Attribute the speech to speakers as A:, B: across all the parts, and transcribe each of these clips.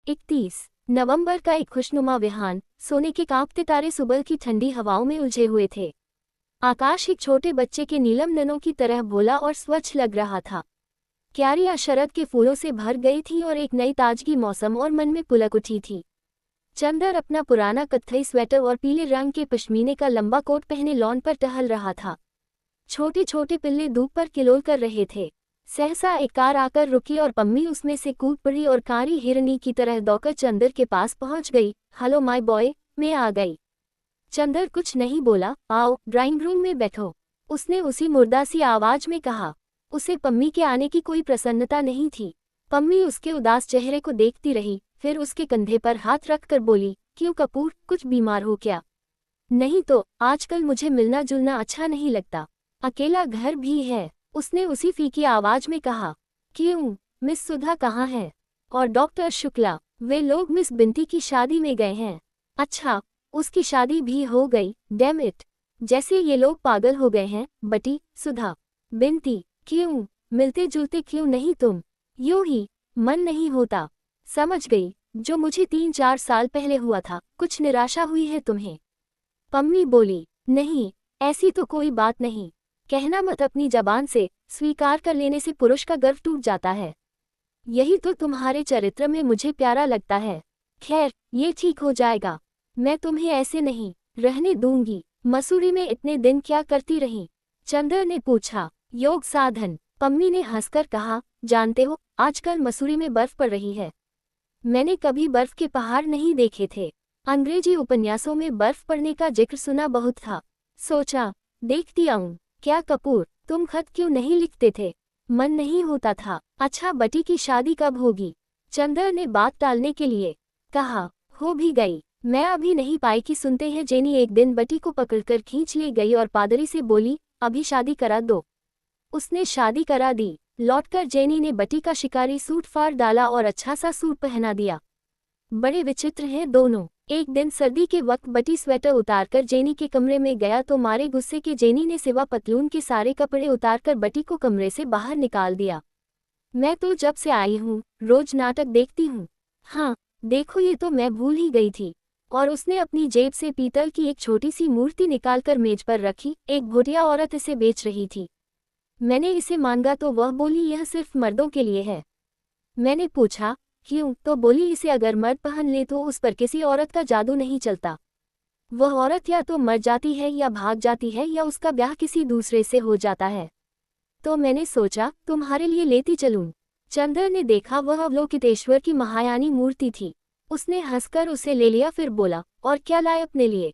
A: 31 नवंबर का एक खुशनुमा विहान, सोने के कांपते तारे सुबह की ठंडी हवाओं में उलझे हुए थे। आकाश एक छोटे बच्चे के नीलम नैनों की तरह भोला और स्वच्छ लग रहा था। क्यारियां शरद के फूलों से भर गई थी और एक नई ताजगी मौसम और मन में पुलक उठी थी। चंदर अपना पुराना कत्थई स्वेटर और पीले रंग के पश्मीने का लंबा कोट पहने लॉन पर टहल रहा था। छोटे छोटे पिल्ले धूप पर किलोल कर रहे थे। सहसा एक कार आकर रुकी और पम्मी उसमें से कूद पड़ी और कारी हिरनी की तरह दौड़कर चंदर के पास पहुंच गई। हेलो माय बॉय, मैं आ गई। चंदर कुछ नहीं बोला। आओ ड्राइंग रूम में बैठो, उसने उसी मुर्दा सी आवाज में कहा। उसे पम्मी के आने की कोई प्रसन्नता नहीं थी। पम्मी उसके उदास चेहरे को देखती रही, फिर उसके कंधे पर हाथ रखकर बोली, क्यों कपूर, कुछ बीमार हो क्या? नहीं तो, आजकल मुझे मिलना जुलना अच्छा नहीं लगता। अकेला घर भी है, उसने उसी फीकी आवाज में कहा। क्यों, मिस सुधा कहाँ है? और डॉक्टर शुक्ला? वे लोग मिस बिंती की शादी में गए हैं। अच्छा, उसकी शादी भी हो गई। डैम इट, जैसे ये लोग पागल हो गए हैं। बटी, सुधा, बिंती, क्यों मिलते जुलते क्यों नहीं तुम? यूं ही, मन नहीं होता। समझ गई, जो मुझे 3-4 साल पहले हुआ था। कुछ निराशा हुई है तुम्हें? पम्मी बोली, नहीं, ऐसी तो कोई बात नहीं। कहना मत अपनी जबान से, स्वीकार कर लेने से पुरुष का गर्व टूट जाता है। यही तो तुम्हारे चरित्र में मुझे प्यारा लगता है। खैर, ये ठीक हो जाएगा। मैं तुम्हें ऐसे नहीं रहने दूंगी। मसूरी में इतने दिन क्या करती रही? चंदर ने पूछा। योग साधन, पम्मी ने हंसकर कहा। जानते हो, आजकल मसूरी में बर्फ पड़ रही है। मैंने कभी बर्फ के पहाड़ नहीं देखे थे। अंग्रेजी उपन्यासों में बर्फ पड़ने का जिक्र सुना बहुत था। सोचा, देखती आऊं। क्या कपूर, तुम खत क्यों नहीं लिखते थे? मन नहीं होता था। अच्छा, बटी की शादी कब होगी? चंदर ने बात टालने के लिए कहा। हो भी गई, मैं अभी नहीं पाई कि सुनते हैं जेनी एक दिन बटी को पकड़कर खींच ले गई और पादरी से बोली, अभी शादी करा दो। उसने शादी करा दी। लौटकर जेनी ने बटी का शिकारी सूट फाड़ डाला और अच्छा सा सूट पहना दिया। बड़े विचित्र हैं दोनों। एक दिन सर्दी के वक्त बटी स्वेटर उतारकर जेनी के कमरे में गया तो मारे गुस्से के जेनी ने सिवा पतलून के सारे कपड़े उतारकर बटी को कमरे से बाहर निकाल दिया। मैं तो जब से आई हूँ रोज नाटक देखती हूँ। हाँ, देखो ये तो मैं भूल ही गई थी। और उसने अपनी जेब से पीतल की एक छोटी सी मूर्ति निकालकर मेज पर रखी। एक भुटिया औरत इसे बेच रही थी। मैंने इसे मांगा तो वह बोली यह सिर्फ मर्दों के लिए है। मैंने पूछा, क्यों? तो बोली इसे अगर मर्द पहन ले तो उस पर किसी औरत का जादू नहीं चलता। वह औरत या तो मर जाती है या भाग जाती है या उसका ब्याह किसी दूसरे से हो जाता है। तो मैंने सोचा तुम्हारे लिए लेती चलूं। चंदर ने देखा वह अवलोकितेश्वर की महायानी मूर्ति थी। उसने हंसकर उसे ले लिया, फिर बोला, और क्या लाए अपने लिए?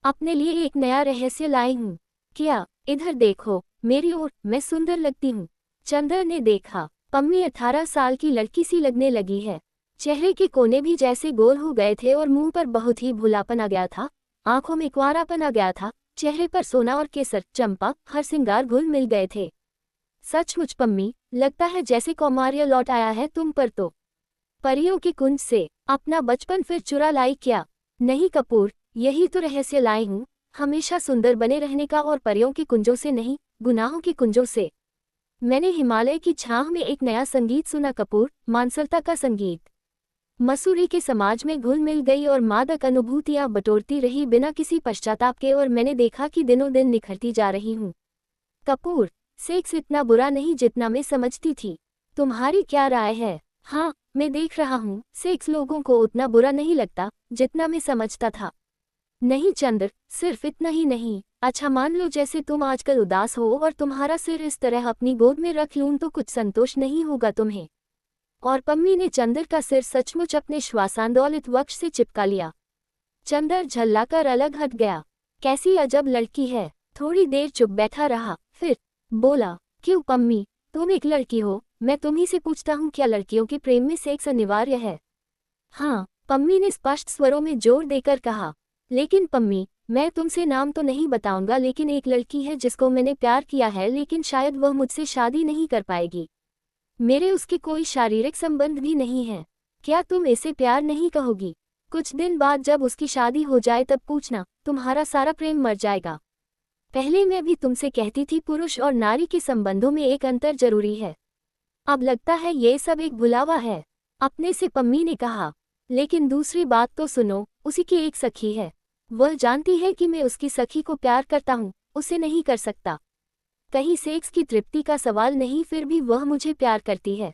A: अपने लिए एक नया रहस्य लाई हूँ। क्या? इधर देखो मेरी ओर, मैं सुंदर लगती हूँ। चंदर ने देखा। पम्मी 18 साल की लड़की सी लगने लगी है। चेहरे के कोने भी जैसे गोल हो गए थे और मुंह पर बहुत ही भूलापन आ गया था। आंखों में कुंवारापन आ गया था। चेहरे पर सोना और केसर, चंपा, हर सिंगार घुल मिल गए थे। सचमुच पम्मी, लगता है जैसे कौमार्य लौट आया है तुम पर तो। परियों के कुंज से अपना बचपन फिर चुरा लाई क्या? नहीं कपूर, यही तो रहस्य लाई हूँ, हमेशा सुंदर बने रहने का, और परियों के कुंजों से नहीं, गुनाहों के कुंजों से। मैंने हिमालय की छांव में एक नया संगीत सुना कपूर, मानसलता का संगीत। मसूरी के समाज में घुल मिल गई और मादक अनुभूतियां बटोरती रही बिना किसी पश्चाताप के, और मैंने देखा कि दिनों दिन निखरती जा रही हूँ। कपूर, सेक्स इतना बुरा नहीं जितना मैं समझती थी। तुम्हारी क्या राय है? हाँ, मैं देख रहा हूँ, सेक्स लोगों को उतना बुरा नहीं लगता जितना मैं समझता था। नहीं चंद्र, सिर्फ इतना ही नहीं। अच्छा, मान लो जैसे तुम आजकल उदास हो और तुम्हारा सिर इस तरह अपनी गोद में रख लूं तो कुछ संतोष नहीं होगा तुम्हें? और पम्मी ने चंद्र का सिर सचमुच अपने श्वासांदोलित वक्ष से चिपका लिया। चंद्र झल्लाकर अलग हट गया। कैसी अजब लड़की है। थोड़ी देर चुप बैठा रहा, फिर बोला, क्यों पम्मी, तुम एक लड़की हो, मैं तुम्ही से पूछता हूँ, क्या लड़कियों के प्रेम में सेक्स अनिवार्य है? हाँ, पम्मी ने स्पष्ट स्वरों में जोर देकर कहा। लेकिन पम्मी, मैं तुमसे नाम तो नहीं बताऊंगा, लेकिन एक लड़की है जिसको मैंने प्यार किया है, लेकिन शायद वह मुझसे शादी नहीं कर पाएगी। मेरे उसके कोई शारीरिक संबंध भी नहीं है। क्या तुम इसे प्यार नहीं कहोगी? कुछ दिन बाद जब उसकी शादी हो जाए तब पूछना, तुम्हारा सारा प्रेम मर जाएगा। पहले मैं भी तुमसे कहती थी पुरुष और नारी के संबंधों में एक अंतर जरूरी है। अब लगता है ये सब एक भुलावा है। अपने से पम्मी ने कहा। लेकिन दूसरी बात तो सुनो, उसी की एक सखी है। वह जानती है कि मैं उसकी सखी को प्यार करता हूँ, उसे नहीं कर सकता। कहीं सेक्स की तृप्ति का सवाल नहीं, फिर भी वह मुझे प्यार करती है।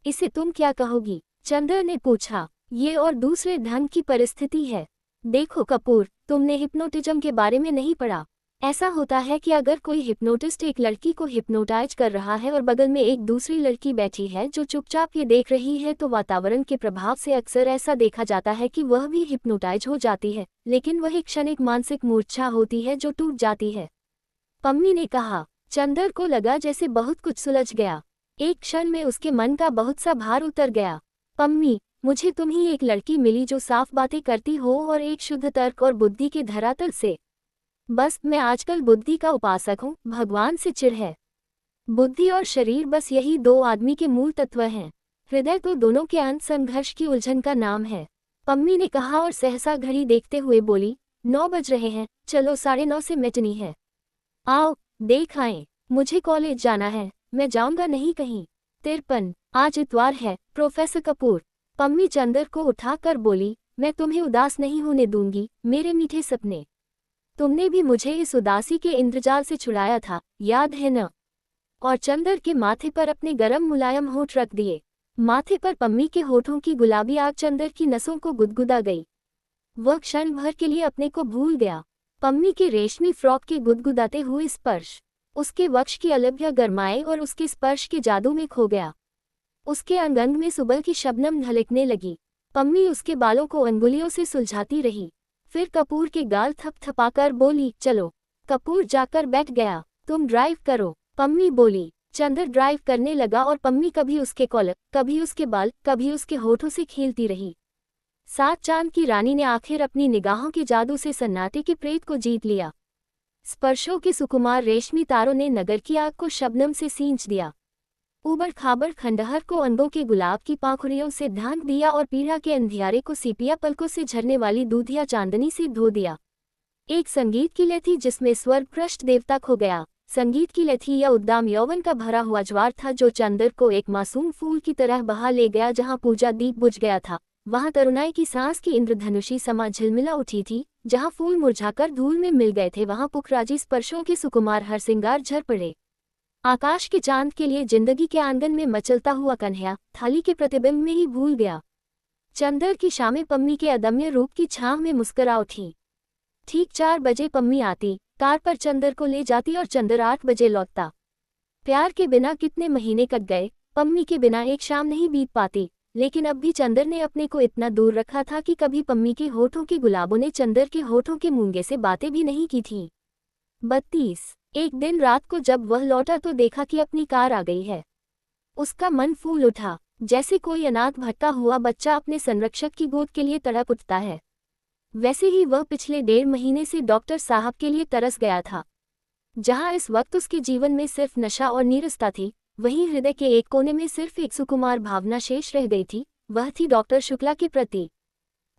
A: इसे तुम क्या कहोगी? चंदर ने पूछा। ये और दूसरे ढंग की परिस्थिति है। देखो कपूर, तुमने हिप्नोटिज्म के बारे में नहीं पढ़ा। ऐसा होता है कि अगर कोई हिप्नोटिस्ट एक लड़की को हिप्नोटाइज कर रहा है और बगल में एक दूसरी लड़की बैठी है जो चुपचाप ये देख रही है, तो वातावरण के प्रभाव से अक्सर ऐसा देखा जाता है कि वह भी हिप्नोटाइज हो जाती है, लेकिन वह एक क्षणिक मानसिक मूर्छा होती है जो टूट जाती है। पम्मी ने कहा। चंदर को लगा जैसे बहुत कुछ सुलझ गया। एक क्षण में उसके मन का बहुत सा भार उतर गया। पम्मी, मुझे तुम ही एक लड़की मिली जो साफ बातें करती हो और एक शुद्ध तर्क और बुद्धि के धरातल से। बस मैं आजकल बुद्धि का उपासक हूँ, भगवान से चिढ़ है। बुद्धि और शरीर, बस यही दो आदमी के मूल तत्व हैं। हृदय तो दोनों के अंत संघर्ष की उलझन का नाम है। पम्मी ने कहा और सहसा घड़ी देखते हुए बोली, 9 बज रहे हैं, चलो 9:30 से मैटिनी है। आओ देख आएं। मुझे कॉलेज जाना है, मैं जाऊंगा नहीं कहीं। 53, आज इतवार है प्रोफेसर कपूर। पम्मी चंदर को उठाकर बोली, मैं तुम्हें उदास नहीं होने दूंगी मेरे मीठे सपने। तुमने भी मुझे इस उदासी के इंद्रजाल से छुड़ाया था, याद है न? और चंदर के माथे पर अपने गरम मुलायम होठ रख दिए। माथे पर पम्मी के होठों की गुलाबी आग चंदर की नसों को गुदगुदा गई। वह क्षण भर के लिए अपने को भूल गया। पम्मी के रेशमी फ्रॉक के गुदगुदाते हुए स्पर्श, उसके वक्ष की अलभ्य गरमाए और उसके स्पर्श के जादू में खो गया। उसके अंग अंग में सुबह की शबनम ढलकने लगी। पम्मी उसके बालों को अंगुलियों से सुलझाती रही, फिर कपूर के गाल थपथपाकर बोली, चलो। कपूर जाकर बैठ गया। तुम ड्राइव करो, पम्मी बोली। चंदर ड्राइव करने लगा और पम्मी कभी उसके कॉलर, कभी उसके बाल, कभी उसके होठों से खेलती रही। 7 चांद की रानी ने आखिर अपनी निगाहों के जादू से सन्नाटे के प्रेत को जीत लिया। स्पर्शों के सुकुमार रेशमी तारों ने नगर की आग को शबनम से सींच दिया। ऊबड़ खाबड़ खंडहर को अंगों के गुलाब की पाखुड़ियों से ढांक दिया और पीढ़ा के अंधियारे को सीपिया पलकों से झरने वाली दूधिया चांदनी से धो दिया। एक संगीत की लय थी जिसमें स्वर्ग पृष्ठ देवता खो गया। संगीत की लय थी या उद्दाम यौवन का भरा हुआ ज्वार था जो चंदर को एक मासूम फूल की तरह बहा ले गया। जहाँ पूजा दीप बुझ गया था, वहां तरुणाई की सांस की इंद्रधनुषी समा झिलमिला उठी थी। जहां फूल मुरझाकर धूल में मिल गए थे, वहां पुखराजी स्पर्शों के सुकुमार हरसिंगार झर पड़े। आकाश के चांद के लिए जिंदगी के आंगन में मचलता हुआ कन्हैया थाली के प्रतिबिंब में ही भूल गया। चंदर की शामें पम्मी के अदम्य रूप की छांव में मुस्कुरा उठी। ठीक 4 बजे पम्मी आती, कार पर चंदर को ले जाती और चंदर 8 बजे लौटता। प्यार के बिना कितने महीने कट गए, पम्मी के बिना एक शाम नहीं बीत पाती। लेकिन अब भी चंदर ने अपने को इतना दूर रखा था कि कभी पम्मी के होठों के गुलाबों ने चंदर के होठों के मूंगे से बातें भी नहीं की थीं। 32, एक दिन रात को जब वह लौटा तो देखा कि अपनी कार आ गई है। उसका मन फूल उठा, जैसे कोई अनाथ भटका हुआ बच्चा अपने संरक्षक की गोद के लिए तड़प उठता है। वैसे ही वह पिछले 1.5 महीने से डॉक्टर साहब के लिए तरस गया था। जहां इस वक्त उसके जीवन में सिर्फ नशा और नीरसता थी, वहीं हृदय के एक कोने में सिर्फ एक सुकुमार भावना शेष रह गई थी। वह थी डॉक्टर शुक्ला के प्रति।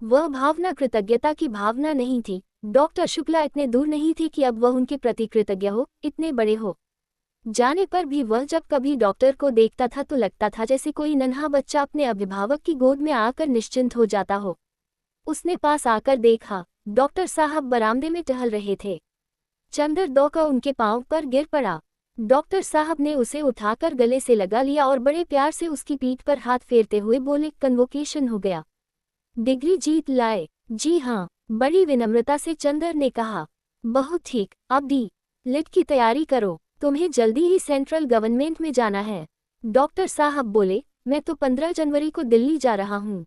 A: वह भावना कृतज्ञता की भावना नहीं थी। डॉक्टर शुक्ला इतने दूर नहीं थे कि अब वह उनके प्रति कृतज्ञ हो, इतने बड़े हो जाने पर भी वह जब कभी डॉक्टर को देखता था तो लगता था जैसे कोई नन्हा बच्चा अपने अभिभावक की गोद में आकर निश्चिंत हो जाता हो। उसने पास आकर देखा, डॉक्टर साहब बरामदे में टहल रहे थे। चंदर दौड़कर उनके पांव पर गिर पड़ा। डॉक्टर साहब ने उसे उठाकर गले से लगा लिया और बड़े प्यार से उसकी पीठ पर हाथ फेरते हुए बोले, कन्वोकेशन हो गया, डिग्री जीत लाए। जी हाँ, बड़ी विनम्रता से चंदर ने कहा। बहुत ठीक, अब डी लिट की तैयारी करो, तुम्हें जल्दी ही सेंट्रल गवर्नमेंट में जाना है। डॉक्टर साहब बोले, मैं तो 15 जनवरी को दिल्ली जा रहा हूँ,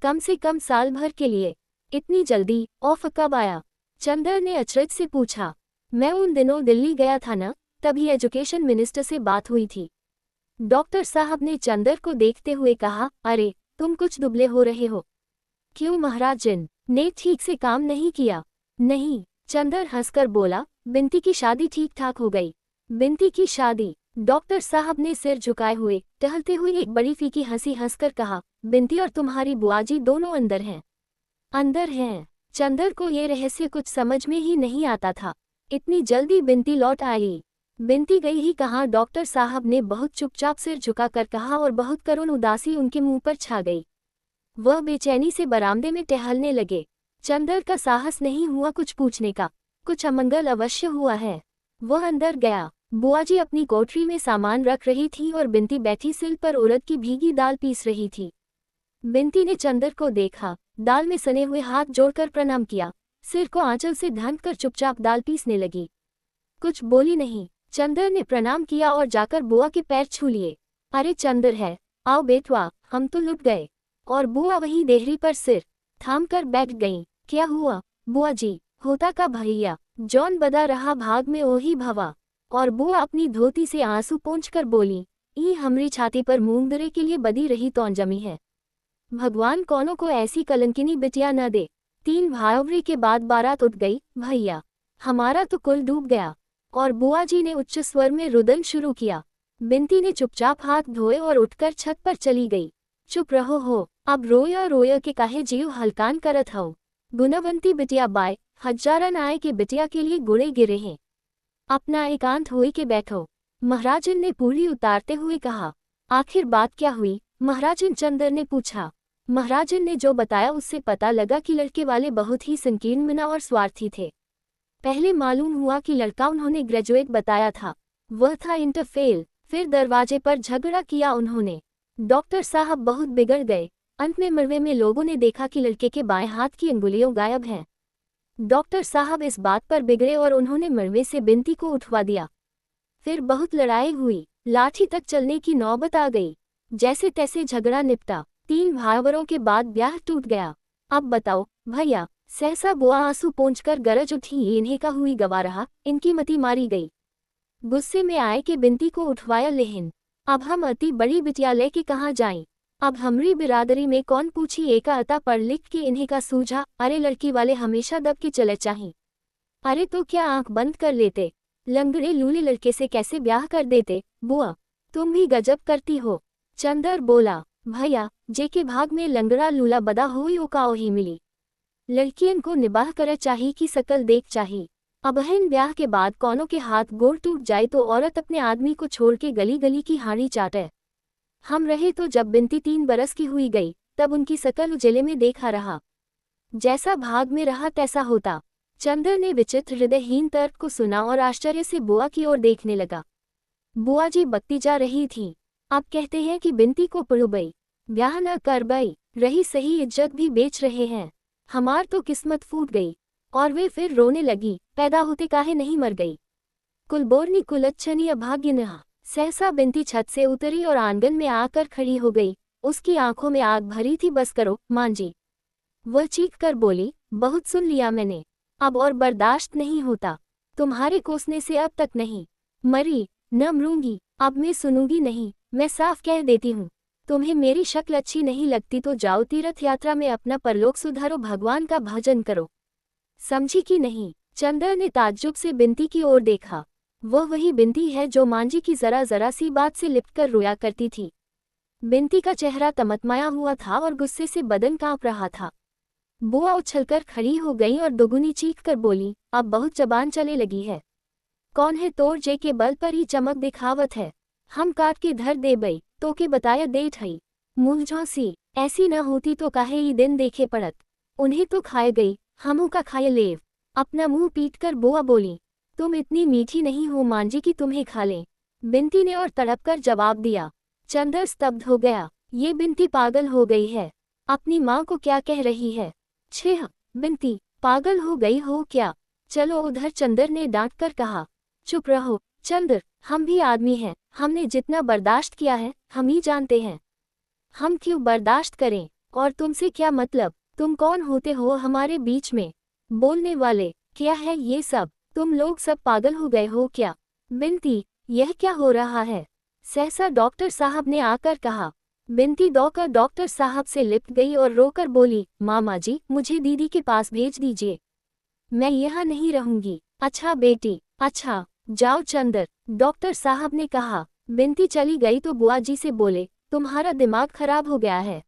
A: कम से कम साल भर के लिए। इतनी जल्दी ऑफ कब आया? चंदर ने अचरज से पूछा। मैं उन दिनों दिल्ली गया था ना, तभी एजुकेशन मिनिस्टर से बात हुई थी। डॉक्टर साहब ने चंदर को देखते हुए कहा, अरे तुम कुछ दुबले हो रहे हो। क्यों महाराज जिन ने ठीक से काम नहीं किया? नहीं, चंदर हंसकर बोला, बिंती की शादी ठीक ठाक हो गई। बिंती की शादी? डॉक्टर साहब ने सिर झुकाए हुए टहलते हुए एक बड़ी फीकी हंसी हंसकर कहा, बिंती और तुम्हारी बुआजी दोनों अंदर हैं। अंदर हैं? चंदर को ये रहस्य कुछ समझ में ही नहीं आता था। इतनी जल्दी बिंती लौट आई? बिनती गई ही कहाँ, डॉक्टर साहब ने बहुत चुपचाप सिर झुकाकर कहा और बहुत करुण उदासी उनके मुंह पर छा गई। वह बेचैनी से बरामदे में टहलने लगे। चंदर का साहस नहीं हुआ कुछ पूछने का, कुछ अमंगल अवश्य हुआ है। वह अंदर गया। बुआ जी अपनी कोठरी में सामान रख रही थी और बिनती बैठी सिल पर उड़द की भीगी दाल पीस रही थी। बिनती ने चंदर को देखा, दाल में सने हुए हाथ जोड़कर प्रणाम किया, सिर को आंचल से ढांककर चुपचाप दाल पीसने लगी। कुछ बोली नहीं। चंदर ने प्रणाम किया और जाकर बुआ के पैर छू लिए। अरे चंदर है, आओ बेटवा, हम तो लुट गए। और बुआ वहीं देहरी पर सिर थाम कर बैठ गईं। क्या हुआ बुआ जी? होता का भैया, जॉन बदा रहा भाग में ओही भवा। और बुआ अपनी धोती से आंसू पोंछकर बोली, ई हमरी छाती पर मूंगदरे के लिए बदी रही तौन जमी है। भगवान कौनों को ऐसी कलंकिनी बिटिया न दे। 3 भावरी के बाद बारात उठ गई। भैया, हमारा तो कुल डूब गया। और बुआ जी ने उच्च स्वर में रुदन शुरू किया। बिनती ने चुपचाप हाथ धोए और उठकर छत पर चली गई। चुप रहो हो, अब रोया रोया के काहे जीव हलकान करत हो। गुणवंती बिटिया बाय, हजारन आए के बिटिया के लिए गुड़े गिरे हैं। अपना एकांत होई के बैठो, महाराजन ने पूरी उतारते हुए कहा। आखिर बात क्या हुई? महाराजन चंदर ने पूछा। महाराजन ने जो बताया उससे पता लगा कि लड़के वाले बहुत ही संकीर्ण मना और स्वार्थी थे। पहले मालूम हुआ कि लड़का उन्होंने ग्रेजुएट बताया था, वह था इंटर फेल। फिर दरवाजे पर झगड़ा किया उन्होंने। डॉक्टर साहब बहुत बिगड़ गए। अंत में मरवे में लोगों ने देखा कि लड़के के बाएं हाथ की अंगुलियों गायब हैं। डॉक्टर साहब इस बात पर बिगड़े और उन्होंने मरवे से बिनती को उठवा दिया। फिर बहुत लड़ाई हुई, लाठी तक चलने की नौबत आ गई। जैसे तैसे झगड़ा निपटा। 3 भावरों के बाद ब्याह टूट गया। अब बताओ भैया, सहसा बुआ आंसू पोंछकर गरज उठी, इन्हें का हुई गवा रहा, इनकी मती मारी गई। गुस्से में आए कि बिनती को उठवाया लेहिन। अब हम अति बड़ी बिटिया लेके कहाँ जाएं? अब हमरी बिरादरी में कौन पूछी एका अता पढ़ लिख के इन्हें का सूझा। अरे लड़की वाले हमेशा दब के चले चाहिए। अरे तो क्या आंख बंद कर लेते? लंगड़े लूले लड़के से कैसे ब्याह कर देते? बुआ, तुम भी गजब करती हो। चंदर बोला, भैया, जेके भाग में लंगड़ा लूला बदा हुई ओकाओ ही मिली। लड़कियन को निबाह करे चाहिए कि सकल देख चाहिए। अबहन ब्याह के बाद कौनों के हाथ गोड़ टूट जाए तो औरत अपने आदमी को छोड़ के गली गली की हाड़ी चाटे। हम रहे तो जब बिनती 3 बरस की हुई गई तब उनकी सकल उजेले में देखा रहा। जैसा भाग में रहा तैसा होता। चंदर ने विचित्र हृदयहीन तर्क को सुना और आश्चर्य से बुआ की ओर देखने लगा। बुआ जी बकती जा रही थीं। अब कहते हैं कि बिनती को पड़ुबई, ब्याह न कर बई, रही सही इज्जत भी बेच रहे हैं। हमार तो किस्मत फूट गई। और वे फिर रोने लगी, पैदा होते काहे नहीं मर गई। कुलबोरनी कुलच्छनी अभाग्य न। सहसा बिनती छत से उतरी और आंगन में आकर खड़ी हो गई। उसकी आंखों में आग भरी थी। बस करो मां जी, वह चीख कर बोली, बहुत सुन लिया मैंने, अब और बर्दाश्त नहीं होता। तुम्हारे कोसने से अब तक नहीं मरी, न मरूंगी। अब मैं सुनूंगी नहीं, मैं साफ कह देती हूँ। तुम्हें मेरी शक्ल अच्छी नहीं लगती तो जाओ तीर्थ यात्रा में अपना परलोक सुधारो, भगवान का भजन करो। समझी कि नहीं? चंदर ने ताज्जुब से बिनती की ओर देखा। वह वही बिनती है जो मांझी की जरा जरा सी बात से लिपटकर रोया करती थी। बिनती का चेहरा तमतमाया हुआ था और गुस्से से बदन कांप रहा था। बुआ उछलकर खड़ी हो गई और दुगुनी चीख कर बोली, अब बहुत जबान चले लगी है। कौन है तोर जे के बल पर ही चमक दिखावत है? हम काट के धर दे बई, तो के बताया दे ठई। मुँह झौसी, ऐसी न होती तो काहे ही दिन देखे पड़त। उन्हें तो खाए गई, हमू का खाए लेव। अपना मुंह पीटकर बुआ बोली, तुम इतनी मीठी नहीं हो मांझी कि तुम्हें खा लें। बिनती ने और तड़पकर जवाब दिया। चंदर स्तब्ध हो गया। ये बिनती पागल हो गई है। अपनी माँ को क्या कह रही है? छह, बिनती पागल हो गई हो क्या? चलो उधर, चंदर ने डांट कर कहा। चुप रहो चंदर, हम भी आदमी हैं, हमने जितना बर्दाश्त किया है हम ही जानते हैं। हम क्यों बर्दाश्त करें? और तुमसे क्या मतलब? तुम कौन होते हो हमारे बीच में बोलने वाले? क्या है ये सब? तुम लोग सब पागल हो गए हो क्या? बिनती, यह क्या हो रहा है? सहसा डॉक्टर साहब ने आकर कहा। बिनती दौड़कर डॉक्टर साहब से लिपट गई और रोकर बोली, मामा जी, मुझे दीदी के पास भेज दीजिए, मैं यहाँ नहीं रहूंगी। अच्छा बेटी, अच्छा, जाओ चंदर, डॉक्टर साहब ने कहा। बिनती चली गई तो बुआ जी से बोले, तुम्हारा दिमाग खराब हो गया है।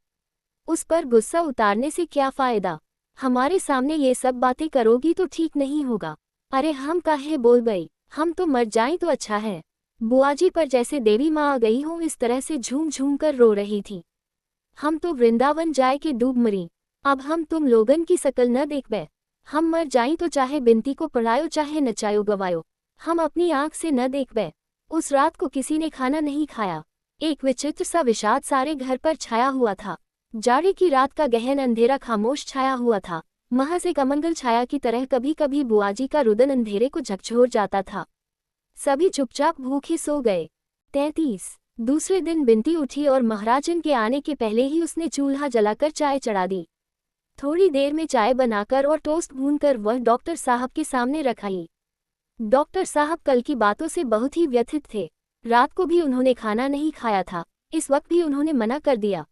A: उस पर गुस्सा उतारने से क्या फायदा? हमारे सामने ये सब बातें करोगी तो ठीक नहीं होगा। अरे हम काहे बोल गई? हम तो मर जाएं तो अच्छा है। बुआजी पर जैसे देवी माँ आ गई हो इस तरह से झूम झूम कर रो रही थी। हम तो वृंदावन जाए के डूब मरी, अब हम तुम लोगन की शकल न देख बै। हम मर जाएं तो चाहे बिनती को पढ़ायो चाहे नचायो गवायो, हम अपनी आंख से न देख बै। उस रात को किसी ने खाना नहीं खाया। एक विचित्र सा विषाद सारे घर पर छाया हुआ था। जाड़े की रात का गहन अंधेरा खामोश छाया हुआ था। महज एक अमंगल छाया की तरह कभी कभी बुआजी का रुदन अंधेरे को झकझोर जाता था। सभी चुपचाप भूखे सो गए। 33 दूसरे दिन बिनती उठी और महाराजन के आने के पहले ही उसने चूल्हा जलाकर चाय चढ़ा दी। थोड़ी देर में चाय बनाकर और टोस्ट भूनकर वह डॉक्टर साहब के सामने रखाई। डॉक्टर साहब कल की बातों से बहुत ही व्यथित थे। रात को भी उन्होंने खाना नहीं खाया था, इस वक्त भी उन्होंने मना कर दिया।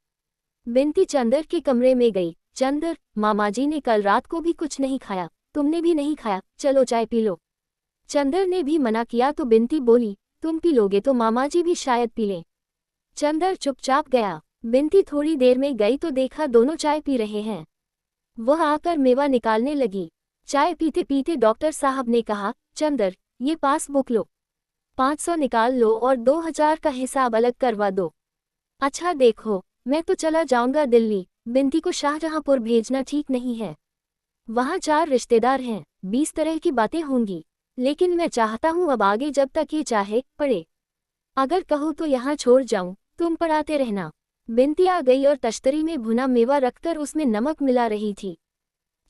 A: बिनती चंदर के कमरे में गई। चंदर, मामाजी ने कल रात को भी कुछ नहीं खाया, तुमने भी नहीं खाया, चलो चाय पी लो। चंदर ने भी मना किया तो बिनती बोली, तुम पी लोगे तो मामाजी भी शायद पी लें। चंदर चुपचाप गया। बिनती थोड़ी देर में गई तो देखा दोनों चाय पी रहे हैं। वह आकर मेवा निकालने लगी। चाय पीते पीते डॉक्टर साहब ने कहा, चंदर ये पासबुक लो, 500 निकाल लो और 2000 का हिसाब अलग करवा दो। अच्छा देखो, मैं तो चला जाऊंगा दिल्ली, बिनती को शाहजहांपुर भेजना ठीक नहीं है। वहाँ 4 रिश्तेदार हैं, 20 तरह की बातें होंगी, लेकिन मैं चाहता हूँ अब आगे जब तक ये चाहे पढ़े। अगर कहो तो यहाँ छोड़ जाऊं, तुम पढ़ाते रहना। बिनती आ गई और तश्तरी में भुना मेवा रखकर उसमें नमक मिला रही थी।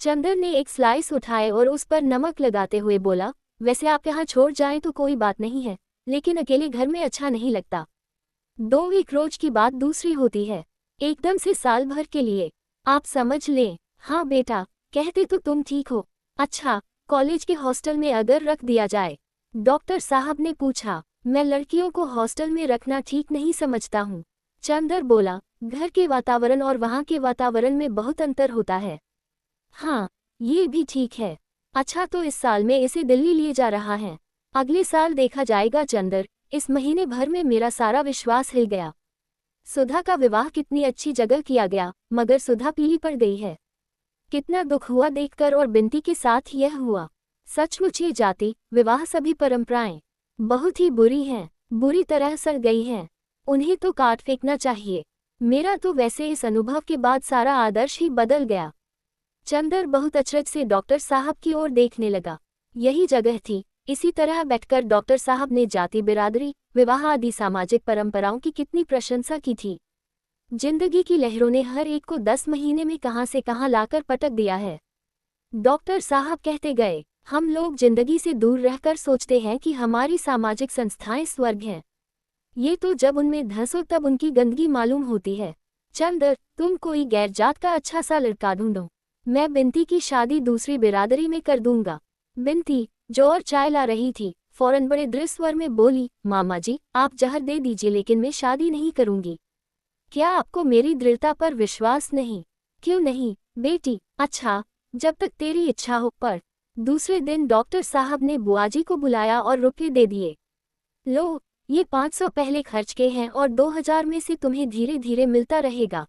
A: चंदर ने एक स्लाइस उठाए और उस पर नमक लगाते हुए बोला, वैसे आप यहाँ छोड़ जाएं तो कोई बात नहीं है, लेकिन अकेले घर में अच्छा नहीं लगता। 2 एक रोज की बात दूसरी होती है, एकदम से साल भर के लिए। आप समझ लें। हाँ बेटा, कहते तो तुम ठीक हो। अच्छा, कॉलेज के हॉस्टल में अगर रख दिया जाए? डॉक्टर साहब ने पूछा। मैं लड़कियों को हॉस्टल में रखना ठीक नहीं समझता हूँ। चंदर बोला, घर के वातावरण और वहाँ के वातावरण में बहुत अंतर होता है। हाँ, ये भी ठीक है। अच्छा तो इस साल में इसे दिल्ली लिए जा रहा है, अगले साल देखा जाएगा। चंदर, इस महीने भर में मेरा सारा विश्वास हिल गया। सुधा का विवाह कितनी अच्छी जगह किया गया, मगर सुधा पीली पड़ गई है। कितना दुख हुआ देखकर, और बिनती के साथ यह हुआ। सचमुच ये जाति विवाह सभी परंपराएं बहुत ही बुरी हैं, बुरी तरह सड़ गई हैं। उन्हें तो काट फेंकना चाहिए। मेरा तो वैसे इस अनुभव के बाद सारा आदर्श ही बदल गया। चंदर बहुत अचरज से डॉक्टर साहब की ओर देखने लगा। यही जगह थी। इसी तरह बैठकर डॉक्टर साहब ने जाति बिरादरी, विवाह आदि सामाजिक परंपराओं की कितनी प्रशंसा की थी। जिंदगी की लहरों ने हर एक को 10 महीने में कहां से कहां लाकर पटक दिया है। डॉक्टर साहब कहते गए, हम लोग जिंदगी से दूर रहकर सोचते हैं कि हमारी सामाजिक संस्थाएं स्वर्ग हैं। ये तो जब उनमें धंसो तब उनकी गंदगी मालूम होती है। चंदर, तुम कोई गैर जात का अच्छा सा लड़का ढूंढो, मैं बिनती की शादी दूसरी बिरादरी में कर दूंगा। बिनती, जो और चाय ला रही थी, फौरन बड़े दृढ़ स्वर में बोली, मामा जी आप जहर दे दीजिए लेकिन मैं शादी नहीं करूंगी। क्या आपको मेरी दृढ़ता पर विश्वास नहीं? क्यों नहीं बेटी? अच्छा, जब तक तेरी इच्छा हो। पर दूसरे दिन डॉक्टर साहब ने बुआजी को बुलाया और रुपये दे दिए। लो, ये 500 पहले खर्च के हैं और 2000 में से तुम्हें धीरे धीरे मिलता रहेगा।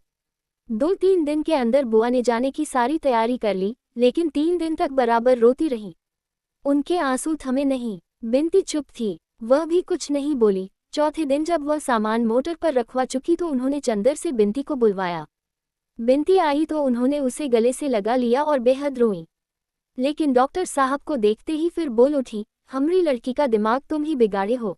A: 2-3 दिन के अंदर बुआ ने जाने की सारी तैयारी कर ली, लेकिन 3 दिन तक बराबर रोती रही। उनके आंसू थमे नहीं। बिनती चुप थी, वह भी कुछ नहीं बोली। चौथे दिन जब वह सामान मोटर पर रखवा चुकी तो उन्होंने चंदर से बिनती को बुलवाया। बिनती आई तो उन्होंने उसे गले से लगा लिया और बेहद रोई। लेकिन डॉक्टर साहब को देखते ही फिर बोल उठी, हमरी लड़की का दिमाग तुम ही बिगाड़े हो।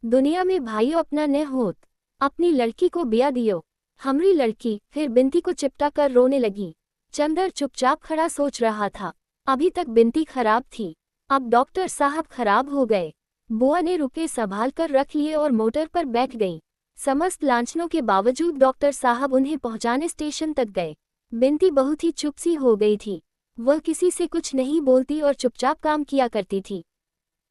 A: दुनिया में भाइयों अपना न होत, अपनी लड़की को बिया दियो। हमरी लड़की। फिर बिनती को चिपटा कर रोने लगी। चंदर चुपचाप खड़ा सोच रहा था। अभी तक बिनती खराब थी, अब डॉक्टर साहब खराब हो गए। बुआ ने रुपये संभाल कर रख लिए और मोटर पर बैठ गई। समस्त लांछनों के बावजूद डॉक्टर साहब उन्हें पहुंचाने स्टेशन तक गए। बिनती बहुत ही चुप सी हो गई थी। वह किसी से कुछ नहीं बोलती और चुपचाप काम किया करती थी।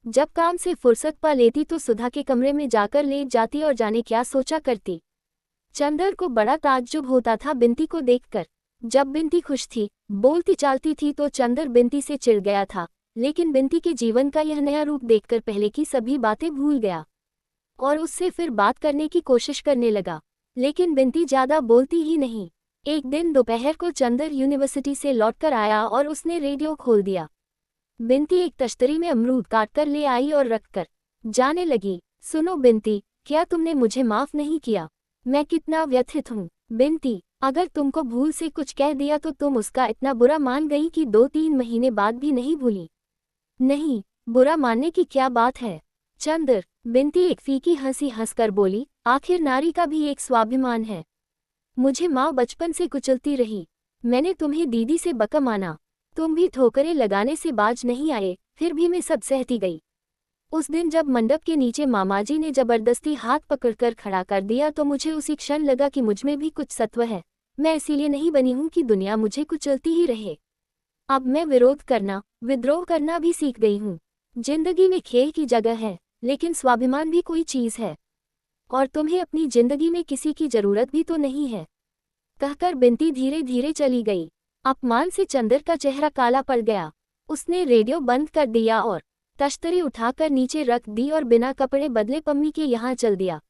A: जब काम से फुर्सत पा लेती तो सुधा के कमरे में जाकर लेट जाती और जाने क्या सोचा करती। चंदर को बड़ा ताज्जुब होता था बिनती को देखकर। जब बिनती खुश थी, बोलती चालती थी तो चंदर बिनती से चिढ़ गया था, लेकिन बिनती के जीवन का यह नया रूप देखकर पहले की सभी बातें भूल गया और उससे फिर बात करने की कोशिश करने लगा। लेकिन बिनती ज्यादा बोलती ही नहीं। एक दिन दोपहर को चंदर यूनिवर्सिटी से लौटकर आया और उसने रेडियो खोल दिया। बिंती एक तश्तरी में अमरूद काटकर ले आई और रखकर जाने लगी। सुनो बिंती, क्या तुमने मुझे माफ नहीं किया? मैं कितना व्यथित हूँ। बिंती, अगर तुमको भूल से कुछ कह दिया तो तुम उसका इतना बुरा मान गई कि 2-3 महीने बाद भी नहीं भूली। नहीं, बुरा मानने की क्या बात है? चंदर, बिंती एक फीकी हंसी हंसकर बोली, आखिर नारी का भी एक स्वाभिमान है। मुझे माँ बचपन से कुचलती रही, मैंने तुम्हें दीदी से बका माना, तुम भी ठोकरें लगाने से बाज नहीं आए, फिर भी मैं सब सहती गई। उस दिन जब मंडप के नीचे मामाजी ने जबरदस्ती हाथ पकड़कर खड़ा कर दिया तो मुझे उसी क्षण लगा कि मुझमें भी कुछ सत्व है। मैं इसीलिए नहीं बनी हूँ कि दुनिया मुझे कुचलती ही रहे। अब मैं विरोध करना, विद्रोह करना भी सीख गई हूँ। जिंदगी में खेल की जगह है, लेकिन स्वाभिमान भी कोई चीज है। और तुम्हें अपनी जिंदगी में किसी की जरूरत भी तो नहीं है। कहकर बिंती धीरे धीरे चली गई। अपमान से चंदर का चेहरा काला पड़ गया। उसने रेडियो बंद कर दिया और तश्तरी उठाकर नीचे रख दी और बिना कपड़े बदले पम्मी के यहाँ चल दिया।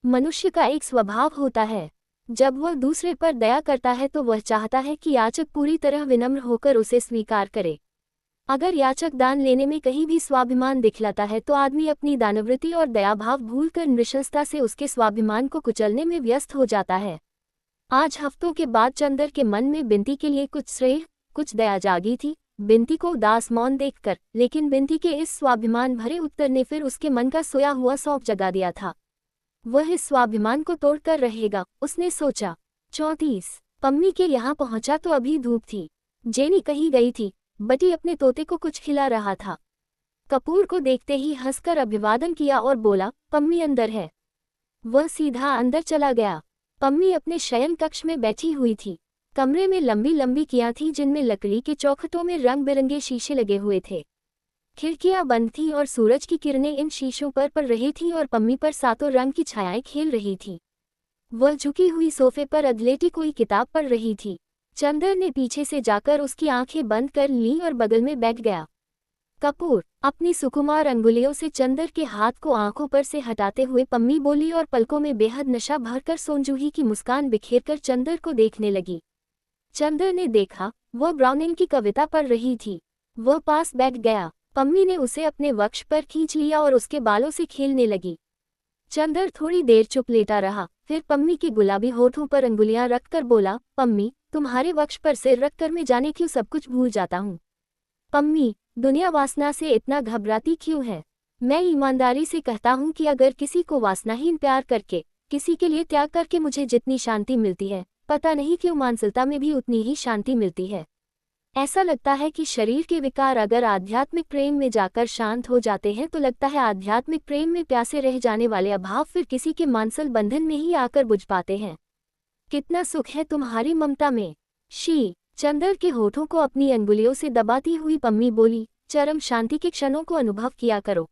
A: मनुष्य का एक स्वभाव होता है, जब वह दूसरे पर दया करता है तो वह चाहता है कि याचक पूरी तरह विनम्र होकर उसे स्वीकार करे। अगर याचक दान लेने में कहीं भी स्वाभिमान दिखलाता है तो आदमी अपनी दानवृत्ति और दयाभाव भूलकर नृशंसता से उसके स्वाभिमान को कुचलने में व्यस्त हो जाता है। आज हफ्तों के बाद चंदर के मन में बिंती के लिए कुछ स्नेह, कुछ दया जागी थी, बिंती को उदास मौन देखकर। लेकिन बिंती के इस स्वाभिमान भरे उत्तर ने फिर उसके मन का सोया हुआ शौक जगा दिया था। वह इस स्वाभिमान को तोड़कर रहेगा, उसने सोचा। 34 पम्मी के यहाँ पहुंचा तो अभी धूप थी। जेनी कहीं गई थी, बटी अपने तोते को कुछ खिला रहा था। कपूर को देखते ही हंसकर अभिवादन किया और बोला, पम्मी अंदर है। वह सीधा अंदर चला गया। पम्मी अपने शयन कक्ष में बैठी हुई थी। कमरे में लंबी लंबी कियां थीं जिनमें लकड़ी के चौखटों में रंग बिरंगे शीशे लगे हुए थे। खिड़कियां बंद थीं और सूरज की किरणें इन शीशों पर पड़ रही थीं और पम्मी पर सातों रंग की छायाएं खेल रही थीं। वह झुकी हुई सोफे पर अधलेटी कोई किताब पढ़ रही थी। चंदर ने पीछे से जाकर उसकी आंखें बंद कर लीं और बगल में बैठ गया। कपूर अपनी सुकुमार अंगुलियों से चंदर के हाथ को आंखों पर से हटाते हुए पम्मी बोली और पलकों में बेहद नशा भरकर सोनजूही की मुस्कान बिखेरकर चंदर को देखने लगी। चंदर ने देखा, वह ब्राउनिंग की कविता पढ़ रही थी। वह पास बैठ गया। पम्मी ने उसे अपने वक्ष पर खींच लिया और उसके बालों से खेलने लगी। चंदर थोड़ी देर चुप लेटा रहा, फिर पम्मी के गुलाबी होठों पर अंगुलियां रखकर बोला, पम्मी, तुम्हारे वक्ष पर सिर रखकर मैं जाने क्यों सब कुछ भूल जाता हूँ। पम्मी, दुनिया वासना से इतना घबराती क्यों है? मैं ईमानदारी से कहता हूँ कि अगर किसी को वासनाहीन प्यार करके, किसी के लिए त्याग करके मुझे जितनी शांति मिलती है, पता नहीं क्यों मानसिकता में भी उतनी ही शांति मिलती है। ऐसा लगता है कि शरीर के विकार अगर आध्यात्मिक प्रेम में जाकर शांत हो जाते हैं तो लगता है आध्यात्मिक प्रेम में प्यासे रह जाने वाले अभाव फिर किसी के मानसल बंधन में ही आकर बुझ पाते हैं। कितना सुख है तुम्हारी ममता में। शी चंदर के होठों को अपनी अंगुलियों से दबाती हुई पम्मी बोली, चरम शांति के क्षणों को अनुभव किया करो।